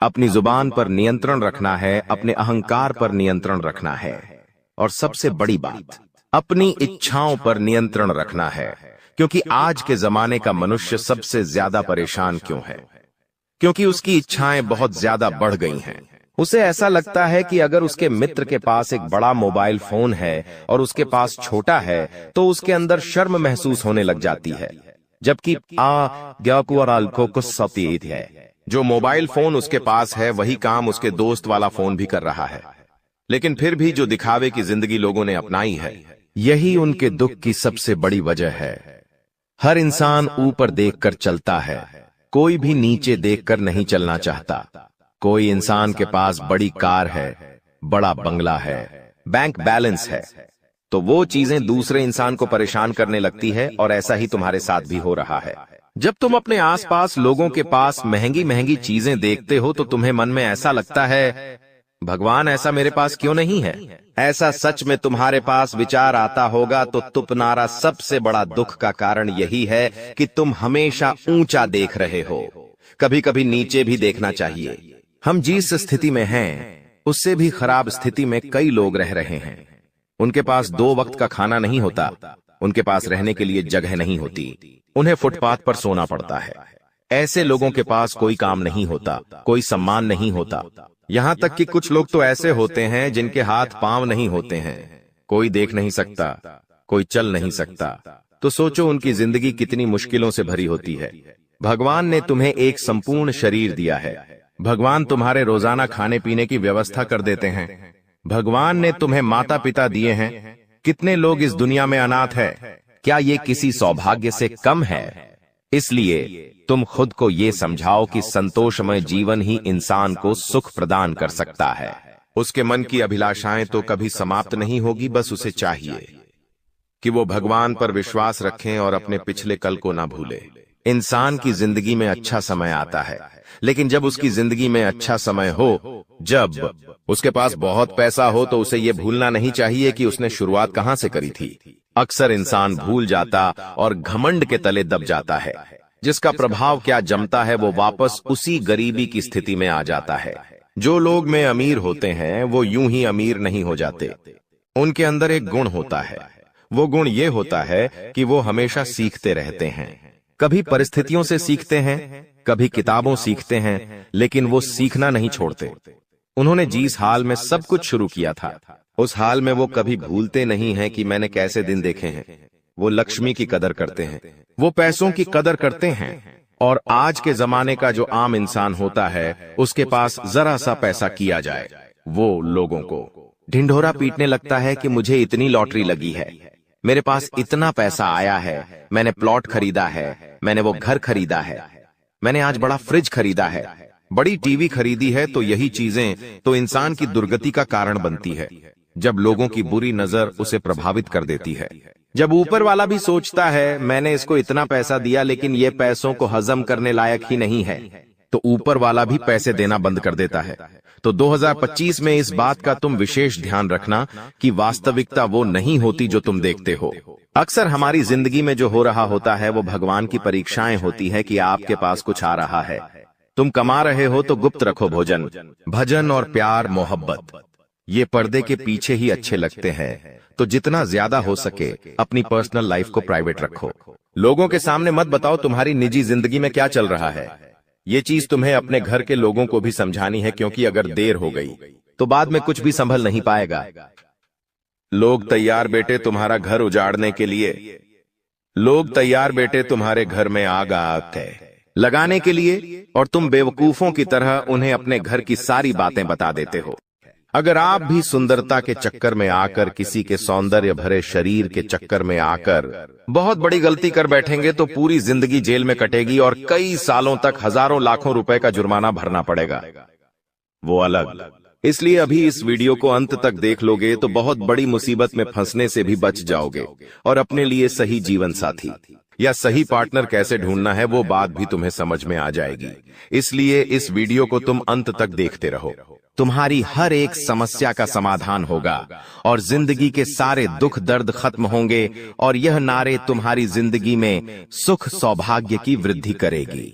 अपनी जुबान पर नियंत्रण रखना है, अपने अहंकार पर नियंत्रण रखना है और सबसे बड़ी बात, अपनी इच्छाओं पर नियंत्रण रखना है। क्योंकि आज के जमाने का मनुष्य सबसे ज्यादा परेशान क्यों है? क्योंकि उसकी इच्छाएं बहुत ज्यादा बढ़ गई हैं। उसे ऐसा लगता है कि अगर उसके मित्र के पास एक बड़ा मोबाइल फोन है और उसके पास छोटा है तो उसके अंदर शर्म महसूस होने लग जाती है, जबकि है। जो मोबाइल फोन उसके पास है वही काम उसके दोस्त वाला फोन भी कर रहा है, लेकिन फिर भी जो दिखावे की जिंदगी लोगों ने अपनाई है, यही उनके दुख की सबसे बड़ी वजह है। हर इंसान ऊपर देखकर चलता है, कोई भी नीचे देखकर नहीं चलना चाहता। कोई इंसान के पास बड़ी कार है, बड़ा बंगला है, बैंक बैलेंस है, तो वो चीजें दूसरे इंसान को परेशान करने लगती है, और ऐसा ही तुम्हारे साथ भी हो रहा है। जब तुम अपने आसपास लोगों के पास महंगी महंगी चीजें देखते हो तो तुम्हें मन में ऐसा लगता है, भगवान ऐसा मेरे पास क्यों नहीं है। ऐसा सच में तुम्हारे पास विचार आता होगा तो तुम्हारा सबसे बड़ा दुख का कारण यही है कि तुम हमेशा ऊंचा देख रहे हो। कभी कभी नीचे भी देखना चाहिए। हम जिस स्थिति में हैं उससे भी खराब स्थिति में कई लोग रह रहे हैं। उनके पास 2 वक्त का खाना नहीं होता, उनके पास रहने के लिए जगह नहीं होती, उन्हें फुटपाथ पर सोना पड़ता है। ऐसे लोगों के पास कोई काम नहीं होता, कोई सम्मान नहीं होता। यहाँ तक कि कुछ लोग तो ऐसे होते हैं जिनके हाथ पांव नहीं होते हैं, कोई देख नहीं सकता, कोई चल नहीं सकता। तो सोचो उनकी जिंदगी कितनी मुश्किलों से भरी होती है। भगवान ने तुम्हें एक संपूर्ण शरीर दिया है, भगवान तुम्हारे रोजाना खाने पीने की व्यवस्था कर देते हैं, भगवान ने तुम्हें माता पिता दिए हैं। कितने लोग इस दुनिया में अनाथ है, क्या ये किसी सौभाग्य से कम है? इसलिए तुम खुद को ये समझाओ कि संतोषमय जीवन ही इंसान को सुख प्रदान कर सकता है। उसके मन की अभिलाषाएं तो कभी समाप्त नहीं होगी, बस उसे चाहिए कि वो भगवान पर विश्वास रखें और अपने पिछले कल को ना भूले। इंसान की जिंदगी में अच्छा समय आता है, लेकिन जब उसकी जिंदगी में अच्छा समय हो, जब उसके पास बहुत पैसा हो, तो उसे ये भूलना नहीं चाहिए कि उसने शुरुआत कहां से करी थी। अक्सर इंसान भूल जाता और घमंड के तले दब जाता है, जिसका प्रभाव क्या जमता है वो वापस उसी गरीबी की स्थिति में आ जाता है। जो लोग में अमीर होते हैं वो यूं ही अमीर नहीं हो जाते, उनके अंदर एक गुण होता है। वो गुण ये होता है कि वो हमेशा सीखते रहते हैं। कभी परिस्थितियों से सीखते हैं, कभी किताबों सीखते हैं, लेकिन वो सीखना नहीं छोड़ते। उन्होंने जिस हाल में सब कुछ शुरू किया था, उस हाल में वो कभी भूलते नहीं हैं कि मैंने कैसे दिन देखे हैं। वो लक्ष्मी की कदर करते हैं, वो पैसों की कदर करते हैं। और आज के जमाने का जो आम इंसान होता है, उसके पास जरा सा पैसा किया जाए, वो लोगों को ढिंढोरा पीटने लगता है कि मुझे इतनी लॉटरी लगी है, मेरे पास इतना पैसा आया है, मैंने प्लॉट खरीदा है, मैंने वो घर खरीदा है, मैंने आज बड़ा फ्रिज खरीदा है, बड़ी टीवी खरीदी है। तो यही चीजें तो इंसान की दुर्गति का कारण बनती है, जब लोगों की बुरी नजर उसे प्रभावित कर देती है। जब ऊपर वाला भी सोचता है मैंने इसको इतना पैसा दिया लेकिन ये पैसों को हजम करने लायक ही नहीं है, तो ऊपर वाला भी पैसे देना बंद कर देता है। तो 2025 में इस बात का तुम विशेष ध्यान रखना कि वास्तविकता वो नहीं होती जो तुम देखते हो। अक्सर हमारी जिंदगी में जो हो रहा होता है वो भगवान की परीक्षाएं होती है कि आपके पास कुछ आ रहा है। तुम कमा रहे हो तो गुप्त रखो भोजन, भजन और प्यार मोहब्बत, ये पर्दे के पीछे ही अच्छे लगते हैं। तो जितना ज्यादा हो सके अपनी पर्सनल लाइफ को प्राइवेट रखो। लोगों के सामने मत बताओ तुम्हारी निजी जिंदगी में क्या चल रहा है। ये चीज तुम्हें अपने घर के लोगों को भी समझानी है, क्योंकि अगर देर हो गई तो बाद में कुछ भी संभल नहीं पाएगा। लोग तैयार बेटे तुम्हारा घर उजाड़ने के लिए, लोग तैयार बेटे तुम्हारे घर में आग लगाने के लिए, और तुम बेवकूफों की तरह उन्हें अपने घर की सारी बातें बता देते हो। अगर आप भी सुंदरता के चक्कर में आकर, किसी के सौंदर्य भरे शरीर के चक्कर में आकर बहुत बड़ी गलती कर बैठेंगे तो पूरी जिंदगी जेल में कटेगी और कई सालों तक हजारों लाखों रुपए का जुर्माना भरना पड़ेगा, वो अलग। इसलिए अभी इस वीडियो को अंत तक देख लोगे तो बहुत बड़ी मुसीबत में फंसने से भी बच जाओगे, और अपने लिए सही जीवन साथी या सही पार्टनर कैसे ढूंढना है वो बात भी तुम्हें समझ में आ जाएगी। इसलिए इस वीडियो को तुम अंत तक देखते रहो, तुम्हारी हर एक समस्या का समाधान होगा और जिंदगी के सारे दुख दर्द खत्म होंगे, और यह नारे तुम्हारी जिंदगी में सुख सौभाग्य की वृद्धि करेगी।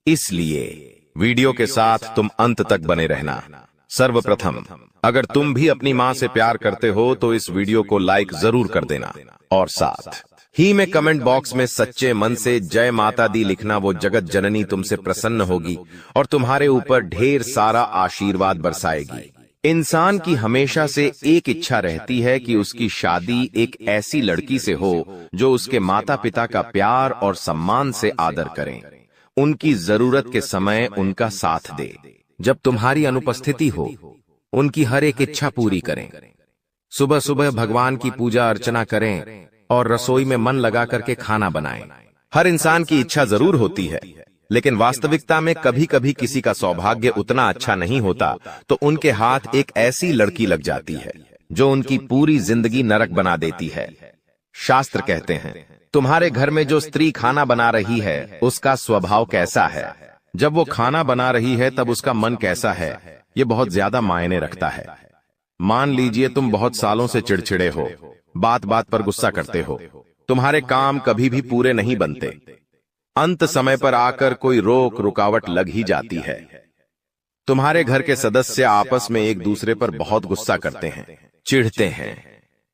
इसलिए वीडियो के साथ तुम अंत तक बने रहना। सर्वप्रथम, अगर तुम भी अपनी मां से प्यार करते हो तो इस वीडियो को लाइक जरूर कर देना, और साथ ही में कमेंट बॉक्स में सच्चे मन से जय माता दी लिखना। वो जगत जननी तुमसे प्रसन्न होगी और तुम्हारे ऊपर ढेर सारा आशीर्वाद बरसाएगी। इंसान की हमेशा से एक इच्छा रहती है कि उसकी शादी एक ऐसी लड़की से हो जो उसके माता पिता का प्यार और सम्मान से आदर करें। उनकी जरूरत के समय उनका साथ दे। जब तुम्हारी अनुपस्थिति हो, उनकी हर एक इच्छा पूरी करें। सुबह सुबह भगवान की पूजा अर्चना करें और रसोई में मन लगा करके खाना बनाएं। हर इंसान की इच्छा जरूर होती है, लेकिन वास्तविकता में कभी कभी किसी का सौभाग्य उतना अच्छा नहीं होता, तो उनके हाथ एक ऐसी लड़की लग जाती है जो उनकी पूरी जिंदगी नरक बना देती है। शास्त्र कहते हैं, तुम्हारे घर में जो स्त्री खाना बना रही है उसका स्वभाव कैसा है, जब वो खाना बना रही है तब उसका मन कैसा है, ये बहुत ज्यादा मायने रखता है। मान लीजिए तुम बहुत सालों से चिड़चिड़े हो, बात बात पर गुस्सा करते हो, तुम्हारे काम कभी भी पूरे नहीं बनते, अंत समय पर आकर कोई रोक रुकावट लग ही जाती है। तुम्हारे घर के सदस्य आपस में एक दूसरे पर बहुत गुस्सा करते हैं, चिढ़ते हैं,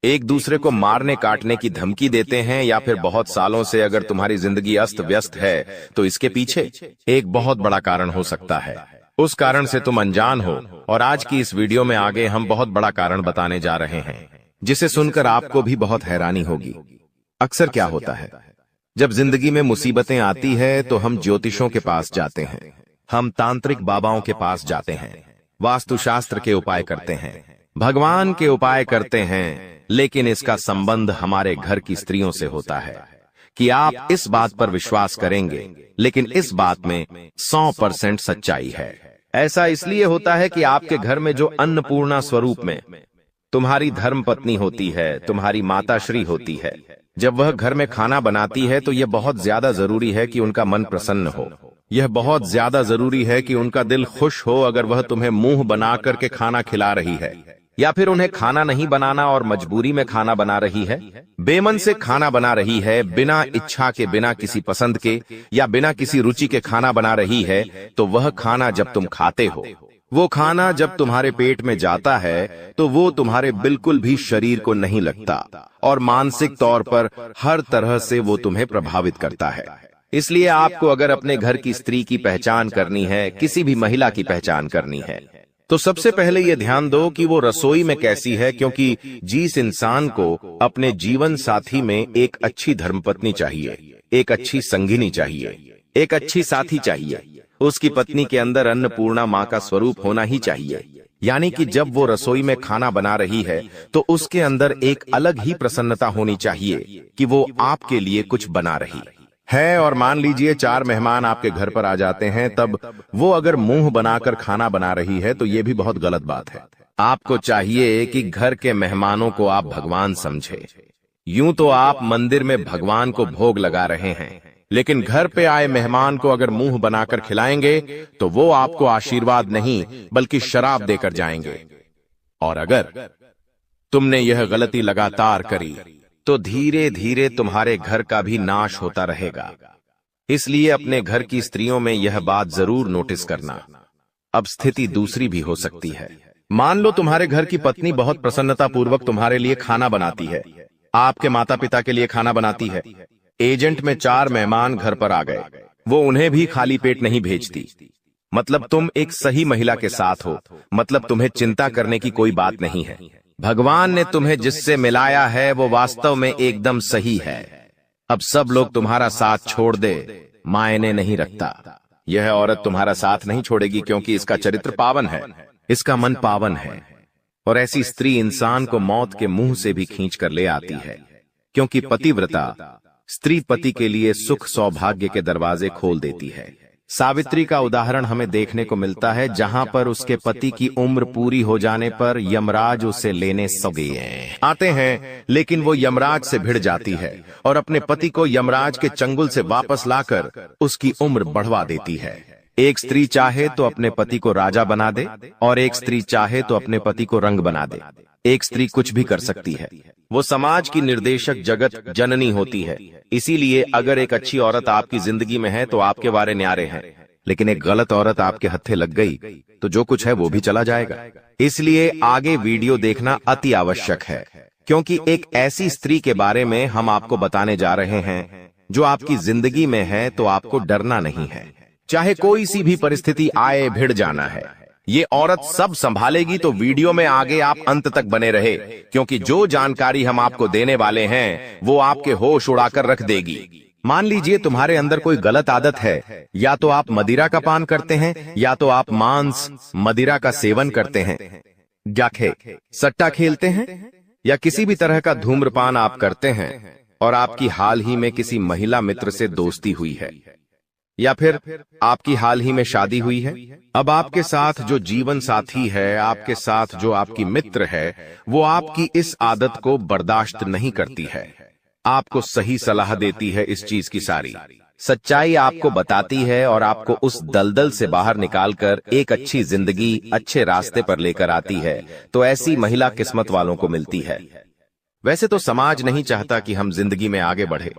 एक दूसरे को मारने काटने की धमकी देते हैं, या फिर बहुत सालों से अगर तुम्हारी जिंदगी अस्त व्यस्त है तो इसके पीछे एक बहुत बड़ा कारण हो सकता है। उस कारण से तुम अनजान हो, और आज की इस वीडियो में आगे हम बहुत बड़ा कारण बताने जा रहे हैं, जिसे सुनकर आपको भी बहुत हैरानी होगी। अक्सर क्या होता है, जब जिंदगी में मुसीबतें आती है तो हम ज्योतिषों के पास जाते हैं, हम तांत्रिक बाबाओं के पास जाते हैं, वास्तुशास्त्र के उपाय करते हैं, भगवान के उपाय करते हैं, लेकिन इसका संबंध हमारे घर की स्त्रियों से होता है कि आप इस बात पर विश्वास करेंगे, लेकिन इस बात में 100% सच्चाई है। ऐसा इसलिए होता है कि आपके घर में जो अन्नपूर्णा स्वरूप में तुम्हारी धर्म पत्नी होती है, तुम्हारी माता श्री होती है, जब वह घर में खाना बनाती है तो यह बहुत ज्यादा जरूरी है कि उनका मन प्रसन्न हो। यह बहुत ज्यादा जरूरी है कि उनका दिल खुश हो अगर वह तुम्हें मुंह बना करके खाना खिला रही है, या फिर उन्हें खाना नहीं बनाना और मजबूरी में खाना बना रही है, बेमन से खाना बना रही है, बिना इच्छा के, बिना किसी पसंद के या बिना किसी रुचि के खाना बना रही है, तो वह खाना जब तुम खाते हो, वो खाना जब तुम्हारे पेट में जाता है तो वो तुम्हारे बिल्कुल भी शरीर को नहीं लगता, और मानसिक तौर पर हर तरह से वो तुम्हें प्रभावित करता है। इसलिए आपको अगर अपने घर की स्त्री की पहचान करनी है, किसी भी महिला की पहचान करनी है, तो सबसे पहले ये ध्यान दो कि वो रसोई में कैसी है, क्योंकि जिस इंसान को अपने जीवन साथी में एक अच्छी धर्मपत्नी चाहिए, एक अच्छी संगिनी चाहिए, एक अच्छी साथी चाहिए, उसकी पत्नी के अंदर अन्नपूर्णा माँ का स्वरूप होना ही चाहिए। यानी कि जब वो रसोई में खाना बना रही है तो उसके अंदर एक अलग ही प्रसन्नता होनी चाहिए कि वो आपके लिए कुछ बना रही है। और मान लीजिए 4 मेहमान आपके घर पर आ जाते हैं, तब वो अगर मुंह बनाकर खाना बना रही है तो ये भी बहुत गलत बात है। आपको चाहिए कि घर के मेहमानों को आप भगवान समझे। यूं तो आप मंदिर में भगवान को भोग लगा रहे हैं, लेकिन घर पे आए मेहमान को अगर मुंह बनाकर खिलाएंगे तो वो आपको आशीर्वाद नहीं बल्कि शराब देकर जाएंगे। और अगर तुमने यह गलती लगातार करी तो धीरे धीरे तुम्हारे घर का भी नाश होता रहेगा। इसलिए अपने घर की स्त्रियों में यह बात जरूर नोटिस करना। अब स्थिति दूसरी भी हो सकती है। मान लो तुम्हारे घर की पत्नी बहुत प्रसन्नता पूर्वक तुम्हारे लिए खाना बनाती है, आपके माता पिता के लिए खाना बनाती है। एजेंट में 4 मेहमान घर पर आ गए, वो उन्हें भी खाली पेट नहीं भेजती। मतलब तुम एक सही महिला के साथ हो, मतलब तुम्हें चिंता करने की कोई बात नहीं है। भगवान ने तुम्हें जिससे मिलाया है वो वास्तव में एकदम सही है। अब सब लोग तुम्हारा साथ छोड़ दे, मायने नहीं रखता। यह औरत तुम्हारा साथ नहीं छोड़ेगी, क्योंकि इसका चरित्र पावन है, इसका मन पावन है, और ऐसी स्त्री इंसान को मौत के मुंह से भी खींच कर ले आती है, क्योंकि पतिव्रता स्त्री पति के लिए सुख सौभाग्य के दरवाजे खोल देती है। सावित्री का उदाहरण हमें देखने को मिलता है, जहां पर उसके पति की उम्र पूरी हो जाने पर यमराज उसे लेने सगे आते हैं, लेकिन वो यमराज से भिड़ जाती है और अपने पति को यमराज के चंगुल से वापस लाकर उसकी उम्र बढ़वा देती है। एक स्त्री चाहे तो अपने पति को राजा बना दे, और एक स्त्री चाहे तो अपने पति को रंग बना दे। एक स्त्री कुछ भी कर सकती है, वो समाज की निर्देशक जगत जननी होती है। इसीलिए अगर एक अच्छी औरत आपकी जिंदगी में है तो आपके वारे न्यारे हैं, लेकिन एक गलत औरत आपके हत्थे लग गई तो जो कुछ है वो भी चला जाएगा। इसलिए आगे वीडियो देखना अति आवश्यक है, क्योंकि एक ऐसी स्त्री के बारे में हम आपको बताने जा रहे हैं जो आपकी जिंदगी में है, तो आपको डरना नहीं है। चाहे कोई सी भी परिस्थिति आए, भिड़ जाना है। ये औरत सब संभालेगी, तो वीडियो में आगे आप अंत तक बने रहे, क्योंकि जो जानकारी हम आपको देने वाले हैं वो आपके होश उड़ाकर रख देगी। मान लीजिए तुम्हारे अंदर कोई गलत आदत है, या तो आप मदिरा का पान करते हैं, या तो आप मांस मदिरा का सेवन करते हैं, जाखे सट्टा खेलते हैं, या किसी भी तरह का धूम्रपान आप करते हैं, और आपकी हाल ही में किसी महिला मित्र से दोस्ती हुई है, या फिर आपकी हाल ही में शादी हुई है। अब आपके साथ जो जीवन साथी है, आपके साथ जो आपकी मित्र है, वो आपकी इस आदत को बर्दाश्त नहीं करती है, आपको सही सलाह देती है, इस चीज की सारी सच्चाई आपको बताती है और आपको उस दलदल से बाहर निकालकर एक अच्छी जिंदगी, अच्छे रास्ते पर लेकर आती है। तो ऐसी महिला किस्मत वालों को मिलती है। वैसे तो समाज नहीं चाहता कि हम जिंदगी में आगे बढ़े,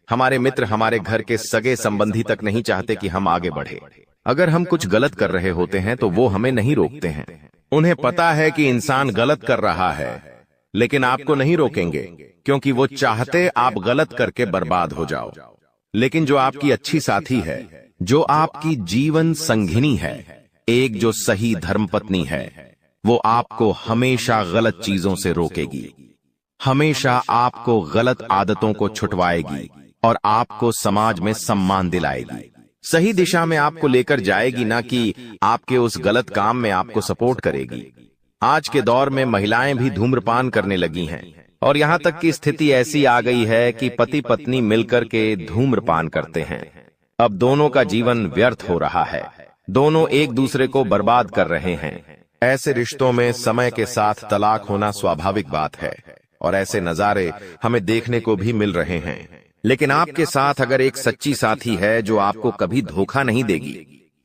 हमारे मित्र, हमारे घर के सगे संबंधी तक नहीं चाहते कि हम आगे बढ़े। अगर हम कुछ गलत कर रहे होते हैं तो वो हमें नहीं रोकते हैं। उन्हें पता है कि इंसान गलत कर रहा है, लेकिन आपको नहीं रोकेंगे, क्योंकि वो चाहते आप गलत करके बर्बाद हो जाओ। लेकिन जो आपकी अच्छी साथी है, जो आपकी जीवन संगिनी है, एक जो सही धर्मपत्नी है, वो आपको हमेशा गलत चीजों से रोकेगी, हमेशा आपको गलत आदतों को छुटवाएगी और आपको समाज में सम्मान दिलाएगी, सही दिशा में आपको लेकर जाएगी, ना कि आपके उस गलत काम में आपको सपोर्ट करेगी। आज के दौर में महिलाएं भी धूम्रपान करने लगी हैं, और यहाँ तक की स्थिति ऐसी आ गई है कि पति पत्नी मिलकर के धूम्रपान करते हैं। अब दोनों का जीवन व्यर्थ हो रहा है, दोनों एक दूसरे को बर्बाद कर रहे हैं। ऐसे रिश्तों में समय के साथ तलाक होना स्वाभाविक बात है, और ऐसे नजारे हमें देखने को भी मिल रहे हैं। लेकिन आपके साथ अगर एक सच्ची साथी है जो आपको कभी धोखा नहीं देगी,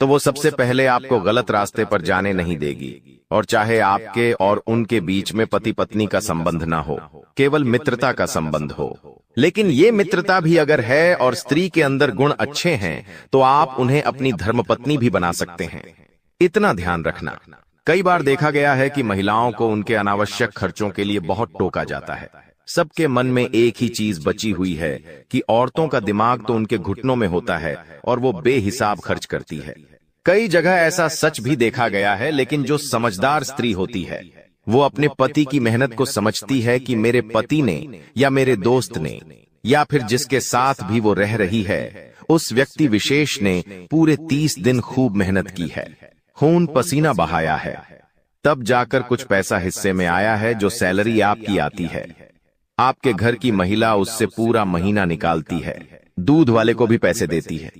तो वो सबसे पहले आपको गलत रास्ते पर जाने नहीं देगी। और चाहे आपके और उनके बीच में पति पत्नी का संबंध ना हो, केवल मित्रता का संबंध हो, लेकिन ये मित्रता भी अगर है और स्त्री के अंदर गुण अच्छे हैं, तो आप उन्हें अपनी धर्मपत्नी भी बना सकते हैं। इतना ध्यान रखना, कई बार देखा गया है कि महिलाओं को उनके अनावश्यक खर्चों के लिए बहुत टोका जाता है। सबके मन में एक ही चीज बची हुई है कि औरतों का दिमाग तो उनके घुटनों में होता है और वो बेहिसाब खर्च करती है। कई जगह ऐसा सच भी देखा गया है, लेकिन जो समझदार स्त्री होती है, वो अपने पति की मेहनत को समझती है कि मेरे पति ने या मेरे दोस्त ने या फिर जिसके साथ भी वो रह रही है, उस व्यक्ति विशेष ने पूरे 30 दिन खूब मेहनत की है, खून पसीना बहाया है, तब जाकर कुछ पैसा हिस्से में आया है। जो सैलरी आपकी आती है, आपके घर की महिला उससे पूरा महीना निकालती है, दूध वाले को भी पैसे देती है,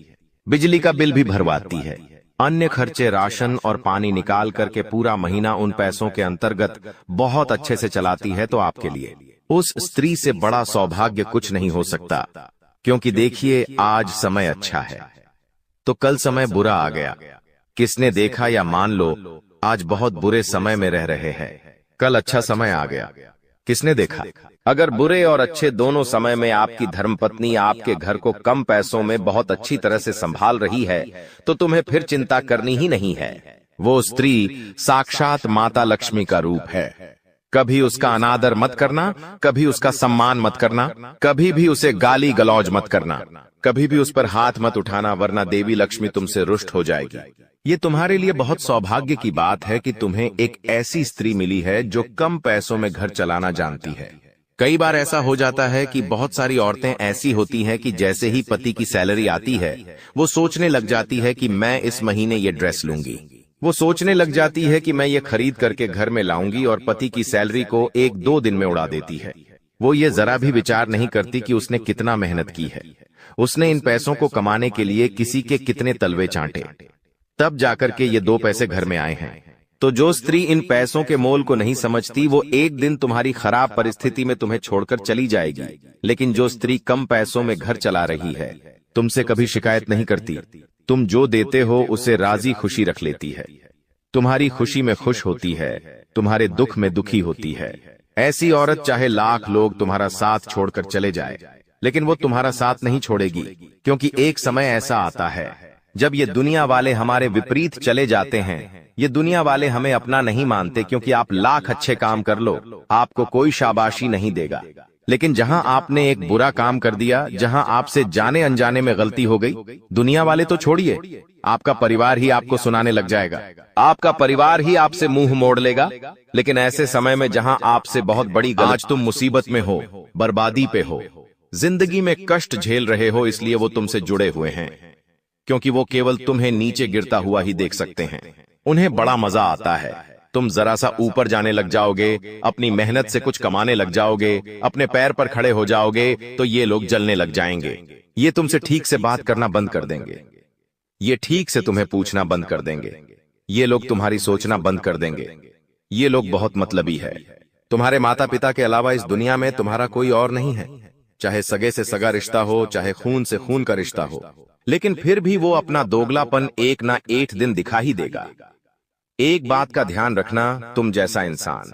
बिजली का बिल भी भरवाती है, अन्य खर्चे, राशन और पानी निकाल करके पूरा महीना उन पैसों के अंतर्गत बहुत अच्छे से चलाती है। तो आपके लिए उस स्त्री से बड़ा सौभाग्य कुछ नहीं हो सकता, क्योंकि देखिए, आज समय अच्छा है तो कल समय बुरा आ गया। किसने देखा, या मान लो आज बहुत बुरे समय में रह रहे हैं, कल अच्छा समय आ गया, किसने देखा। अगर बुरे और अच्छे दोनों समय में आपकी धर्मपत्नी आपके घर को कम पैसों में बहुत अच्छी तरह से संभाल रही है, तो तुम्हें फिर चिंता करनी ही नहीं है। वो स्त्री साक्षात माता लक्ष्मी का रूप है। कभी उसका अनादर मत करना, कभी उसका सम्मान मत करना, कभी भी उसे गाली गलौज मत करना, कभी भी उस पर हाथ मत उठाना, वरना देवी लक्ष्मी तुमसे रुष्ट हो जाएगी। ये तुम्हारे लिए बहुत सौभाग्य की बात है कि तुम्हें एक ऐसी स्त्री मिली है जो कम पैसों में घर चलाना जानती है। कई बार ऐसा हो जाता है कि बहुत सारी औरतें ऐसी होती हैं कि जैसे ही पति की सैलरी आती है, वो सोचने लग जाती है कि मैं इस महीने ये ड्रेस लूंगी, वो सोचने लग जाती है कि मैं ये खरीद करके घर में लाऊंगी, और पति की सैलरी को 1-2 दिन में उड़ा देती है। वो ये जरा भी विचार नहीं करती कि उसने कितना मेहनत की है, उसने इन पैसों को कमाने के लिए किसी के कितने तलवे चांटे, तब जाकर के ये 2 पैसे घर में आए हैं। तो जो स्त्री इन पैसों के मोल को नहीं समझती, वो एक दिन तुम्हारी खराब परिस्थिति में तुम्हें छोड़कर चली जाएगी। लेकिन जो स्त्री कम पैसों में घर चला रही है, तुमसे कभी शिकायत नहीं करती, तुम जो देते हो उसे राजी खुशी रख लेती है, तुम्हारी खुशी में खुश होती है, तुम्हारे दुख में दुखी होती है। ऐसी औरत चाहे लाख लोग तुम्हारा साथ छोड़कर चले जाए, लेकिन वो तुम्हारा साथ नहीं छोड़ेगी, क्योंकि एक समय ऐसा आता है जब ये दुनिया वाले हमारे विपरीत चले जाते हैं। ये दुनिया वाले हमें अपना नहीं मानते, क्योंकि आप लाख अच्छे काम कर लो, आपको कोई शाबाशी नहीं देगा। लेकिन जहां आपने एक बुरा काम कर दिया, जहां आपसे जाने अनजाने में गलती हो गई, दुनिया वाले तो छोड़िए, आपका परिवार ही आपको सुनाने लग जाएगा, आपका परिवार ही आपसे मुंह मोड़ लेगा। लेकिन ऐसे समय में जहां आपसे बहुत बड़ी गलती, आज तुम मुसीबत में हो, बर्बादी पे हो, जिंदगी में कष्ट झेल रहे हो इसलिए वो तुमसे जुड़े हुए हैं, क्योंकि वो केवल तुम्हें नीचे गिरता हुआ ही देख सकते हैं। उन्हें बड़ा मजा आता है। तुम जरा सा ऊपर जाने लग जाओगे, अपनी मेहनत से कुछ कमाने लग जाओगे, अपने पैर पर खड़े हो जाओगे, तो ये लोग जलने लग जाएंगे। ये तुमसे ठीक से बात करना बंद कर देंगे। ये ठीक से तुम्हें पूछना बंद कर देंगे। ये लोग तुम्हारी सोचना बंद कर देंगे। ये लोग बहुत मतलबी है। तुम्हारे माता पिता के अलावा इस दुनिया में तुम्हारा कोई और नहीं है, चाहे सगे से सगा रिश्ता हो, चाहे खून से खून का रिश्ता हो, लेकिन फिर भी वो अपना दोगलापन एक ना एक दिन दिखा ही देगा। एक बात का ध्यान रखना, तुम जैसा इंसान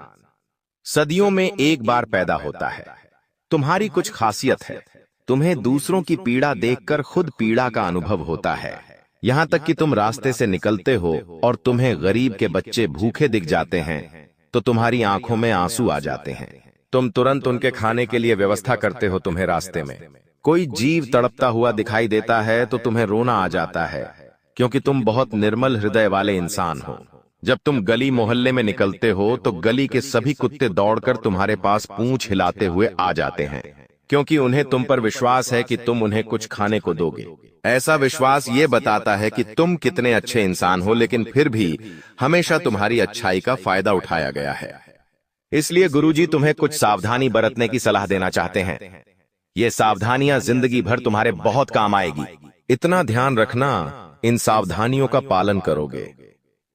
सदियों में एक बार पैदा होता है। तुम्हारी कुछ खासियत है, तुम्हें दूसरों की पीड़ा देखकर खुद पीड़ा का अनुभव होता है। यहां तक कि तुम रास्ते से निकलते हो और तुम्हें गरीब के बच्चे भूखे दिख जाते हैं तो तुम्हारी आंखों में आंसू आ जाते हैं। तुम तुरंत उनके खाने के लिए व्यवस्था करते हो। तुम्हें रास्ते में कोई जीव तड़पता हुआ दिखाई देता है तो तुम्हें रोना आ जाता है, क्योंकि तुम बहुत निर्मल हृदय वाले इंसान हो। जब तुम गली मोहल्ले में निकलते हो तो गली के सभी कुत्ते दौड़कर तुम्हारे पास पूंछ हिलाते हुए आ जाते हैं, क्योंकि उन्हें तुम पर विश्वास है कि तुम उन्हें कुछ खाने को दोगे। ऐसा विश्वास ये बताता है कि तुम कितने अच्छे इंसान हो, लेकिन फिर भी हमेशा तुम्हारी अच्छाई का फायदा उठाया गया है। इसलिए गुरुजी तुम्हें कुछ सावधानी बरतने की सलाह देना चाहते हैं। ये सावधानियां जिंदगी भर तुम्हारे बहुत काम आएगी। इतना ध्यान रखना, इन सावधानियों का पालन करोगे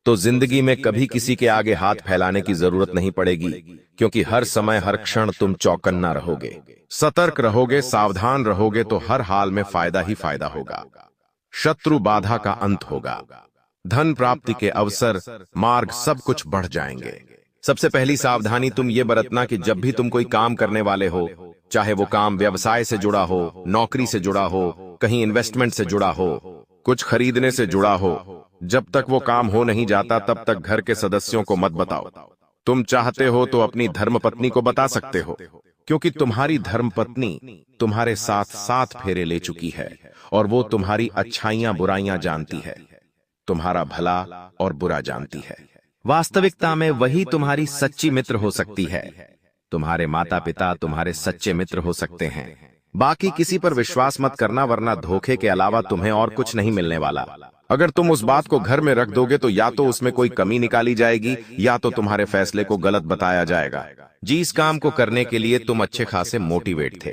तो जिंदगी में कभी किसी के आगे हाथ फैलाने की जरूरत नहीं पड़ेगी, क्योंकि हर समय हर क्षण तुम चौकन्ना रहोगे, सतर्क रहोगे, सावधान रहोगे तो हर हाल में फायदा ही फायदा होगा। शत्रु बाधा का अंत होगा, धन प्राप्ति के अवसर, मार्ग सब कुछ बढ़ जाएंगे। सबसे पहली सावधानी तुम ये बरतना कि जब भी तुम कोई काम करने वाले हो, चाहे वो काम व्यवसाय से जुड़ा हो, नौकरी से जुड़ा हो, कहीं इन्वेस्टमेंट से जुड़ा हो, कुछ खरीदने से जुड़ा हो, जब तक वो काम हो नहीं जाता तब तक घर के सदस्यों को मत बताओ। तुम चाहते हो तो अपनी धर्मपत्नी को बता सकते हो, क्योंकि तुम्हारी धर्मपत्नी तुम्हारे साथ 7 फेरे ले चुकी है और वो तुम्हारी अच्छाइयां बुराइयां जानती है, तुम्हारा भला और बुरा जानती है। वास्तविकता में वही तुम्हारी सच्ची मित्र हो सकती है। तुम्हारे माता पिता तुम्हारे सच्चे मित्र हो सकते हैं। बाकी किसी पर विश्वास मत करना, वरना धोखे के अलावा तुम्हें और कुछ नहीं मिलने वाला। अगर तुम उस बात को घर में रख दोगे तो या तो उसमें कोई कमी निकाली जाएगी या तो तुम्हारे फैसले को गलत बताया जाएगा। जिस काम को करने के लिए तुम अच्छे खासे मोटिवेट थे,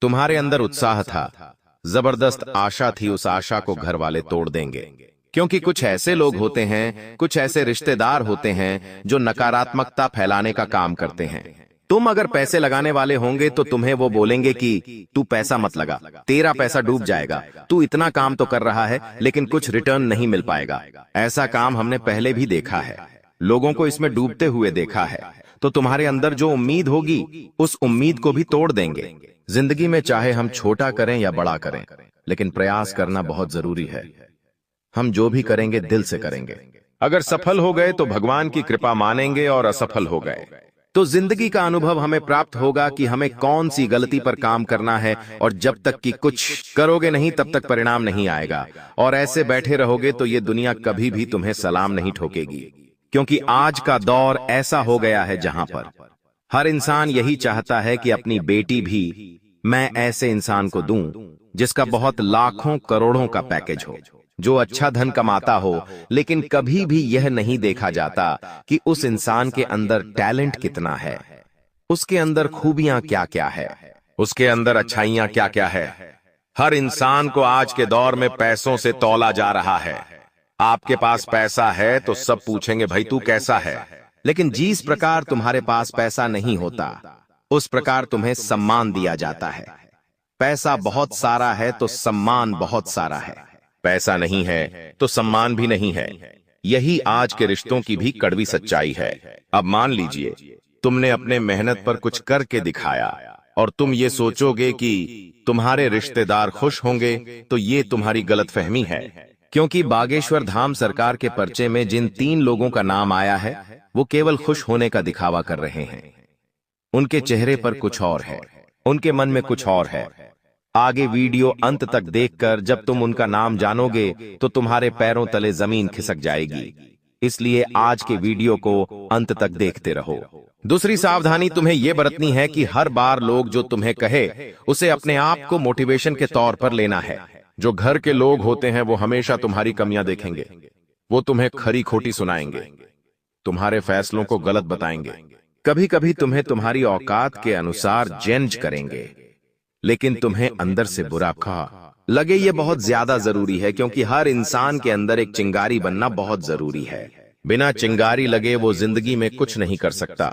तुम्हारे अंदर उत्साह था, जबरदस्त आशा थी, उस आशा को घर वाले तोड़ देंगे, क्योंकि कुछ ऐसे लोग होते हैं, कुछ ऐसे रिश्तेदार होते हैं जो नकारात्मकता फैलाने का काम करते हैं। तुम अगर पैसे लगाने वाले होंगे तो तुम्हें वो बोलेंगे कि तू पैसा मत लगा, तेरा पैसा डूब जाएगा, तू इतना काम तो कर रहा है लेकिन कुछ रिटर्न नहीं मिल पाएगा। ऐसा काम हमने पहले भी देखा है, लोगों को इसमें डूबते हुए देखा है। तो तुम्हारे अंदर जो उम्मीद होगी उस उम्मीद को भी तोड़ देंगे। जिंदगी में चाहे हम छोटा करें या बड़ा करें, लेकिन प्रयास करना बहुत जरूरी है। हम जो भी करेंगे दिल से करेंगे। अगर सफल हो गए तो भगवान की कृपा मानेंगे और असफल हो गए तो जिंदगी का अनुभव हमें प्राप्त होगा कि हमें कौन सी गलती पर काम करना है, और जब तक कि कुछ करोगे नहीं तब तक परिणाम नहीं आएगा। और ऐसे बैठे रहोगे तो ये दुनिया कभी भी तुम्हें सलाम नहीं ठोकेगी, क्योंकि आज का दौर ऐसा हो गया है जहां पर हर इंसान यही चाहता है कि अपनी बेटी भी मैं ऐसे इंसान को दूं जिसका बहुत लाखों करोड़ों का पैकेज हो, जो अच्छा धन कमाता हो, लेकिन कभी भी यह नहीं देखा जाता कि उस इंसान के अंदर टैलेंट कितना है, उसके अंदर खूबियां क्या क्या है, उसके अंदर अच्छाइयां क्या क्या है। हर इंसान को आज के दौर में पैसों से तौला जा रहा है। आपके पास पैसा है तो सब पूछेंगे भाई तू कैसा है, लेकिन जिस प्रकार तुम्हारे पास पैसा नहीं होता उस प्रकार तुम्हें सम्मान दिया जाता है। पैसा बहुत सारा है तो सम्मान बहुत सारा है, पैसा नहीं है तो सम्मान भी नहीं है। यही आज के रिश्तों की भी कड़वी सच्चाई है। अब मान लीजिए तुमने अपने मेहनत पर कुछ करके दिखाया और तुम ये सोचोगे कि तुम्हारे रिश्तेदार खुश होंगे, तो ये तुम्हारी गलतफहमी है। क्योंकि बागेश्वर धाम सरकार के पर्चे में जिन 3 लोगों का नाम आया है वो केवल खुश होने का दिखावा कर रहे हैं। उनके चेहरे पर कुछ और है, उनके मन में कुछ और है। आगे वीडियो अंत तक देखकर जब तुम उनका नाम जानोगे तो तुम्हारे पैरों तले जमीन खिसक जाएगी। इसलिए आज के वीडियो को अंत तक देखते रहो। दूसरी सावधानी तुम्हें यह बरतनी है कि हर बार लोग जो तुम्हें कहे उसे अपने आप को मोटिवेशन के तौर पर लेना है। जो घर के लोग होते हैं वो हमेशा तुम्हारी कमियां देखेंगे, वो तुम्हें खरी खोटी सुनाएंगे, तुम्हारे फैसलों को गलत बताएंगे, कभी कभी तुम्हें तुम्हारी औकात के अनुसार जज करेंगे, लेकिन तुम्हें अंदर से बुरा लगे ये बहुत ज्यादा जरूरी है, क्योंकि हर इंसान के अंदर एक चिंगारी बनना बहुत जरूरी है। बिना चिंगारी लगे वो जिंदगी में कुछ नहीं कर सकता।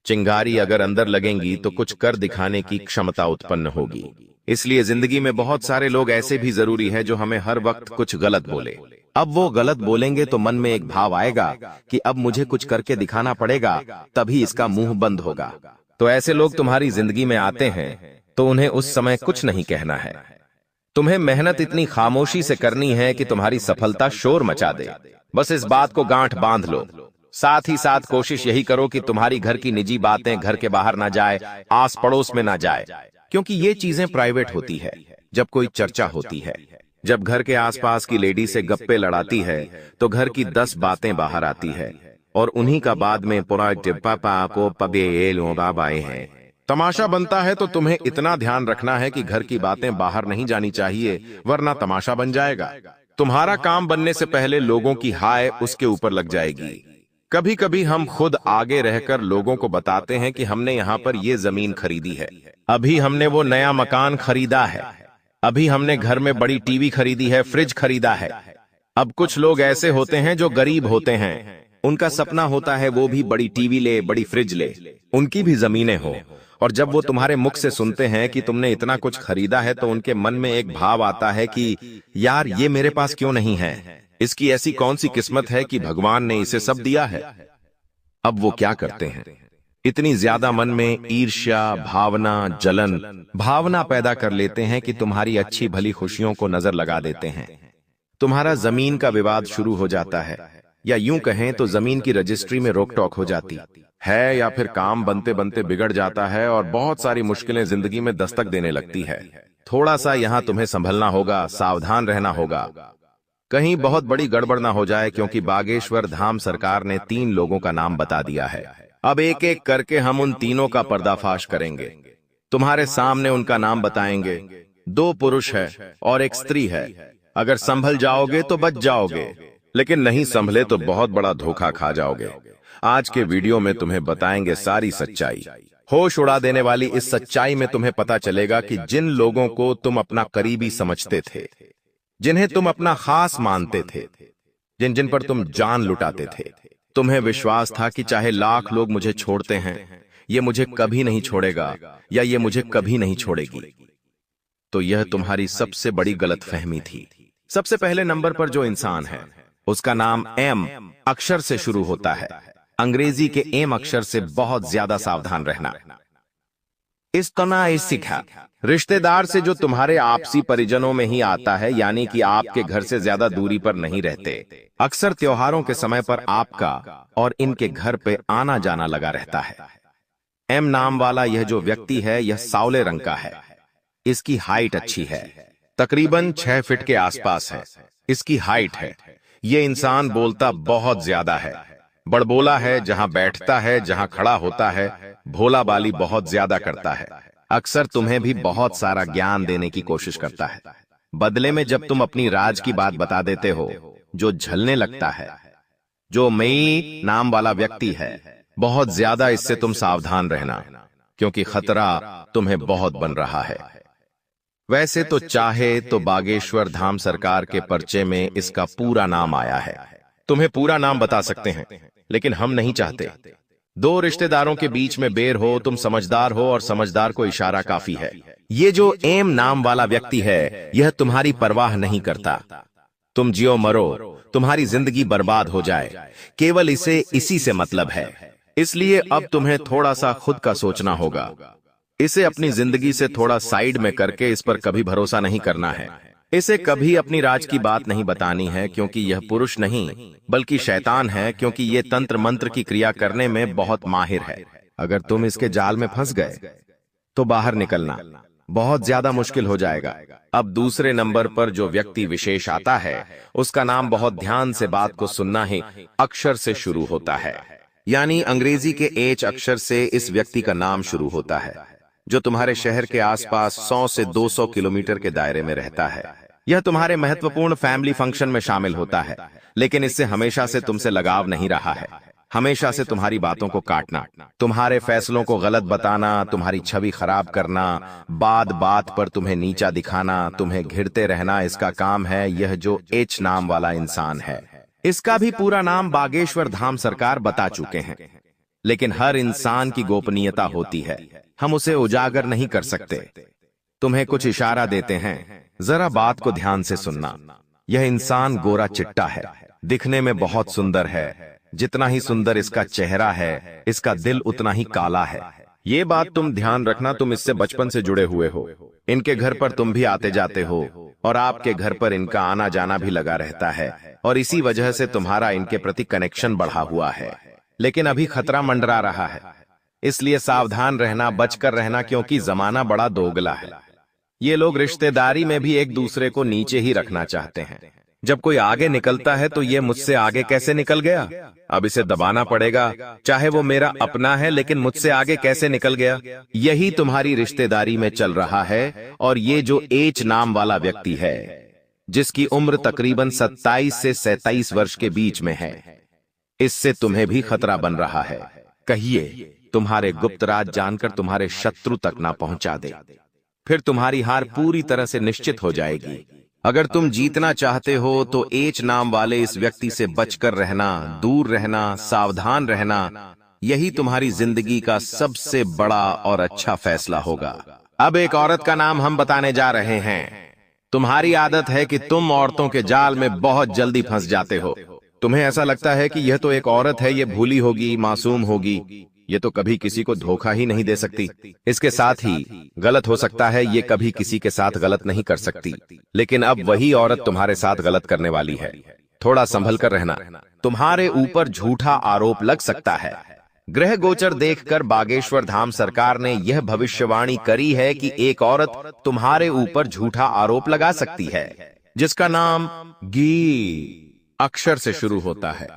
चिंगारी अगर अंदर लगेंगी तो कुछ कर दिखाने की क्षमता उत्पन्न होगी। इसलिए जिंदगी में बहुत सारे लोग ऐसे भी जरूरी है जो हमें हर वक्त कुछ गलत बोले। अब वो गलत बोलेंगे तो मन में एक भाव आएगा कि अब मुझे कुछ करके दिखाना पड़ेगा, तभी इसका मुंह बंद होगा। तो ऐसे लोग तुम्हारी जिंदगी में आते हैं तो उन्हें उस समय कुछ नहीं कहना है। तुम्हें मेहनत इतनी खामोशी से करनी है कि तुम्हारी सफलता शोर मचा दे। बस इस बात को गांठ बांध लो। साथ ही साथ कोशिश यही करो कि तुम्हारी घर की निजी बातें घर के बाहर ना जाए, आस पड़ोस में ना जाए, क्योंकि ये चीजें प्राइवेट होती है। जब कोई चर्चा होती है, जब घर के आसपास की लेडी से गप्पे लड़ाती है तो घर की 10 बातें बाहर आती है और उन्हीं का बाद में पूरा पापा को पबे बाबाए हैं। तमाशा बनता है तो तुम्हें इतना ध्यान रखना है कि घर की बातें बाहर नहीं जानी चाहिए, वरना तमाशा बन जाएगा। तुम्हारा काम बनने से पहले लोगों की हाय उसके ऊपर लग जाएगी। कभी कभी हम खुद आगे रहकर लोगों को बताते हैं कि हमने यहाँ पर ये जमीन खरीदी है, अभी हमने वो नया मकान खरीदा है, अभी हमने घर में बड़ी टीवी खरीदी है, फ्रिज खरीदा है। अब कुछ लोग ऐसे होते हैं जो गरीब होते हैं, उनका सपना होता है वो भी बड़ी टीवी ले, बड़ी फ्रिज ले, उनकी भी जमीनें हो, और जब वो तुम्हारे मुख से सुनते हैं कि तुमने इतना कुछ खरीदा है तो उनके मन में एक भाव आता है कि यार ये मेरे पास क्यों नहीं है, इसकी ऐसी कौन सी किस्मत है कि भगवान ने इसे सब दिया है। अब वो क्या करते हैं, इतनी ज्यादा मन में ईर्ष्या भावना, जलन भावना पैदा कर लेते हैं कि तुम्हारी अच्छी भली खुशियों को नजर लगा देते हैं। तुम्हारा जमीन का विवाद शुरू हो जाता है, या यूं कहें तो जमीन की रजिस्ट्री में रोक टोक हो जाती है, या फिर काम बनते बनते बिगड़ जाता है और बहुत सारी मुश्किलें जिंदगी में दस्तक देने लगती है। थोड़ा सा यहां तुम्हें संभलना होगा, सावधान रहना होगा, कहीं बहुत बड़ी गड़बड़ ना हो जाए, क्योंकि बागेश्वर धाम सरकार ने 3 लोगों का नाम बता दिया है। अब एक एक करके हम उन तीनों का पर्दाफाश करेंगे। तुम्हारे सामने उनका नाम बताएंगे। 2 पुरुष है और एक स्त्री है। अगर संभल जाओगे तो बच जाओगे, लेकिन नहीं संभले तो बहुत बड़ा धोखा खा जाओगे। आज के वीडियो में तुम्हें बताएंगे सारी सच्चाई। होश उड़ा देने वाली इस सच्चाई में तुम्हें पता चलेगा कि जिन लोगों को तुम अपना करीबी समझते थे, जिन्हें तुम अपना खास मानते थे, जिन जिन पर तुम जान लुटाते थे, तुम्हें विश्वास था कि चाहे लाख लोग मुझे छोड़ते हैं, ये मुझे कभी नहीं छोड़ेगा या ये मुझे कभी नहीं छोड़ेगी, तो यह तुम्हारी सबसे बड़ी गलतफहमी थी। सबसे पहले नंबर पर जो इंसान है उसका नाम एम अक्षर से शुरू होता है। अंग्रेजी के एम अक्षर से बहुत ज्यादा सावधान रहना। इस तना सीखा रिश्तेदार से जो तुम्हारे आपसी परिजनों में ही आता है, यानी कि आपके घर से ज्यादा दूरी पर नहीं रहते। अक्सर त्योहारों के समय पर आपका और इनके घर पे आना जाना लगा रहता है। एम नाम वाला यह जो व्यक्ति है यह सावले रंग का है। इसकी हाइट अच्छी है, तकरीबन 6 फीट के आसपास है इसकी हाइट है। ये इंसान बोलता बहुत ज्यादा है, बड़बोला है, जहां बैठता है जहां खड़ा होता है भोला बाली बहुत ज्यादा करता है। अक्सर तुम्हें भी बहुत सारा ज्ञान देने की कोशिश करता है, बदले में जब तुम अपनी राज की बात बता देते हो जो झलने लगता है। जो मई नाम वाला व्यक्ति है बहुत ज्यादा, इससे तुम सावधान रहना, क्योंकि खतरा तुम्हें बहुत बन रहा है। वैसे तो चाहे तो बागेश्वर धाम सरकार के पर्चे में इसका पूरा नाम आया है, तुम्हें पूरा नाम बता सकते हैं, लेकिन हम नहीं चाहते। 2 रिश्तेदारों के बीच में बेर हो, तुम समझदार हो और समझदार को इशारा काफी है। ये जो एम नाम वाला व्यक्ति है यह तुम्हारी परवाह नहीं करता। तुम जियो मरो, तुम्हारी जिंदगी बर्बाद हो जाए, केवल इसे इसी से मतलब है। इसलिए अब तुम्हें थोड़ा सा खुद का सोचना होगा। इसे अपनी जिंदगी से थोड़ा साइड में करके इस पर कभी भरोसा नहीं करना है। इसे कभी अपनी राज की बात नहीं बतानी है, क्योंकि यह पुरुष नहीं बल्कि शैतान है, क्योंकि ये तंत्र मंत्र की क्रिया करने में बहुत माहिर है। अगर तुम इसके जाल में फंस गए तो बाहर निकलना, बहुत ज्यादा मुश्किल हो जाएगा। अब दूसरे नंबर पर जो व्यक्ति विशेष आता है उसका नाम बहुत ध्यान से बात को सुनना है, अक्षर से शुरू होता है। यानी अंग्रेजी के एच अक्षर से इस व्यक्ति का नाम शुरू होता है, जो तुम्हारे शहर के आसपास 100 से 200 किलोमीटर के दायरे में रहता है। यह तुम्हारे महत्वपूर्ण फैमिली फंक्शन में शामिल होता है, लेकिन इससे हमेशा से तुमसे लगाव नहीं रहा है। हमेशा से तुम्हारी बातों को काटना, तुम्हारे फैसलों को गलत बताना, तुम्हारी छवि खराब करना, बात बात पर तुम्हें नीचा दिखाना, तुम्हें घिरते रहना, इसका काम है यह जो एच नाम वाला इंसान है। इसका भी पूरा नाम बागेश्वर धाम सरकार बता चुके हैं, लेकिन हर इंसान की गोपनीयता होती है, हम उसे उजागर नहीं कर सकते। तुम्हें कुछ इशारा देते हैं, जरा बात को ध्यान से सुनना। यह इंसान गोरा चिट्टा है, दिखने में बहुत सुंदर है। जितना ही सुंदर इसका चेहरा है, इसका दिल उतना ही काला है। ये बात तुम ध्यान रखना, तुम इससे बचपन से जुड़े हुए हो। इनके घर पर तुम भी आते जाते हो और आपके घर पर इनका आना जाना भी लगा रहता है, और इसी वजह से तुम्हारा इनके प्रति कनेक्शन बढ़ा हुआ है। लेकिन अभी खतरा मंडरा रहा है, इसलिए सावधान रहना, बचकर रहना, क्योंकि जमाना बड़ा दोगला है। ये लोग रिश्तेदारी में भी एक दूसरे को नीचे ही रखना चाहते हैं। जब कोई आगे निकलता है तो ये मुझसे आगे कैसे निकल गया, अब इसे दबाना पड़ेगा, चाहे वो मेरा अपना है लेकिन मुझसे आगे कैसे निकल गया। यही तुम्हारी रिश्तेदारी में चल रहा है। और ये जो एच नाम वाला व्यक्ति है, जिसकी उम्र तकरीबन 27 से 37 वर्ष के बीच में है, इससे तुम्हें भी खतरा बन रहा है। कहिए तुम्हारे गुप्त राज जानकर तुम्हारे शत्रु तक ना पहुंचा दे, फिर तुम्हारी हार पूरी तरह से निश्चित हो जाएगी। अगर तुम जीतना चाहते हो तो एच नाम वाले इस व्यक्ति से बचकर रहना, दूर रहना, सावधान रहना, यही तुम्हारी जिंदगी का सबसे बड़ा और अच्छा फैसला होगा। अब एक औरत का नाम हम बताने जा रहे हैं। तुम्हारी आदत है कि तुम औरतों के जाल में बहुत जल्दी फंस जाते हो। तुम्हें ऐसा लगता है कि यह तो एक औरत है, ये भूली होगी, मासूम होगी, ये तो कभी किसी को धोखा ही नहीं दे सकती। इसके साथ ही गलत हो सकता है, ये कभी किसी के साथ गलत नहीं कर सकती। लेकिन अब वही औरत तुम्हारे साथ गलत करने वाली है। थोड़ा संभल कर रहना, तुम्हारे ऊपर झूठा आरोप लग सकता है। ग्रह गोचर देखकर बागेश्वर धाम सरकार ने यह भविष्यवाणी करी है कि एक औरत तुम्हारे ऊपर झूठा आरोप लगा सकती है, जिसका नाम गी अक्षर से शुरू होता है।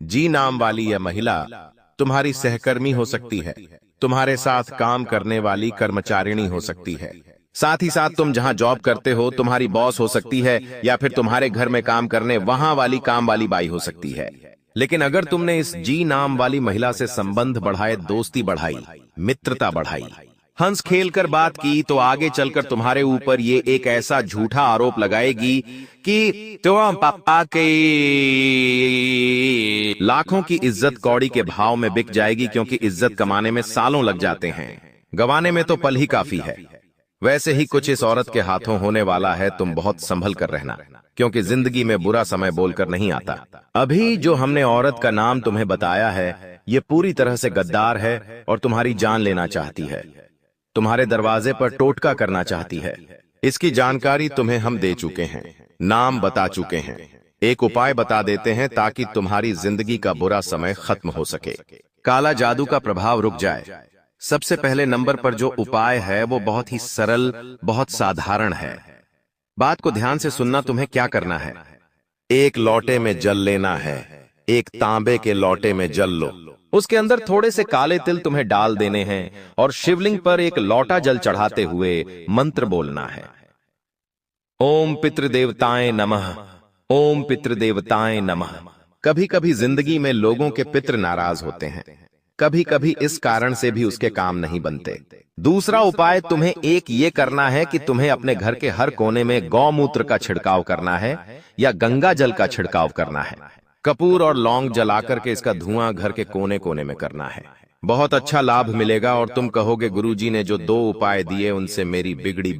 जी नाम वाली यह महिला तुम्हारी सहकर्मी हो सकती है, तुम्हारे साथ काम करने वाली कर्मचारिणी हो सकती है। साथ ही साथ तुम जहां जॉब करते हो तुम्हारी बॉस हो सकती है, या फिर तुम्हारे घर में काम करने वहां वाली काम वाली बाई हो सकती है। लेकिन अगर तुमने इस जी नाम वाली महिला से संबंध बढ़ाए, दोस्ती बढ़ाई, मित्रता बढ़ाई, हंस खेल कर बात की, तो आगे चलकर तुम्हारे ऊपर ये एक ऐसा झूठा आरोप लगाएगी कि तुम पापा के लाखों की इज्जत कौड़ी के भाव में बिक जाएगी, क्योंकि इज्जत कमाने में सालों लग जाते हैं, गंवाने में तो पल ही काफी है। वैसे ही कुछ इस औरत के हाथों होने वाला है। तुम बहुत संभल कर रहना, क्योंकि जिंदगी में बुरा समय बोलकर नहीं आता। अभी जो हमने औरत का नाम तुम्हें बताया है, ये पूरी तरह से गद्दार है और तुम्हारी जान लेना चाहती है, तुम्हारे दरवाजे पर टोटका करना चाहती है। इसकी जानकारी तुम्हें हम दे चुके हैं, नाम बता चुके हैं। एक उपाय बता देते हैं ताकि तुम्हारी जिंदगी का बुरा समय खत्म हो सके, काला जादू का प्रभाव रुक जाए। सबसे पहले नंबर पर जो उपाय है वो बहुत ही सरल, बहुत साधारण है। बात को ध्यान से सुनना। तुम्हें क्या करना है, एक लोटे में जल लेना है, एक तांबे के लोटे में जल लो, उसके अंदर थोड़े से काले तिल तुम्हें डाल देने हैं और शिवलिंग पर एक लोटा जल चढ़ाते हुए मंत्र बोलना है, ओम पितृदेवताएं नमः, ओम पितृदेवताएं नमः। कभी कभी जिंदगी में लोगों के पितृ नाराज होते हैं, कभी कभी इस कारण से भी उसके काम नहीं बनते। दूसरा उपाय तुम्हें एक ये करना है कि तुम्हें अपने घर के हर कोने में गौमूत्र का छिड़काव करना है या गंगा जल का छिड़काव करना है। कपूर और लौंग जलाकर के इसका धुआं घर के कोने कोने में करना है। बहुत अच्छा लाभ मिलेगा और तुम कहोगे गुरुजी ने जो 2 उपाय दिए उनसे मेरी बिगड़ी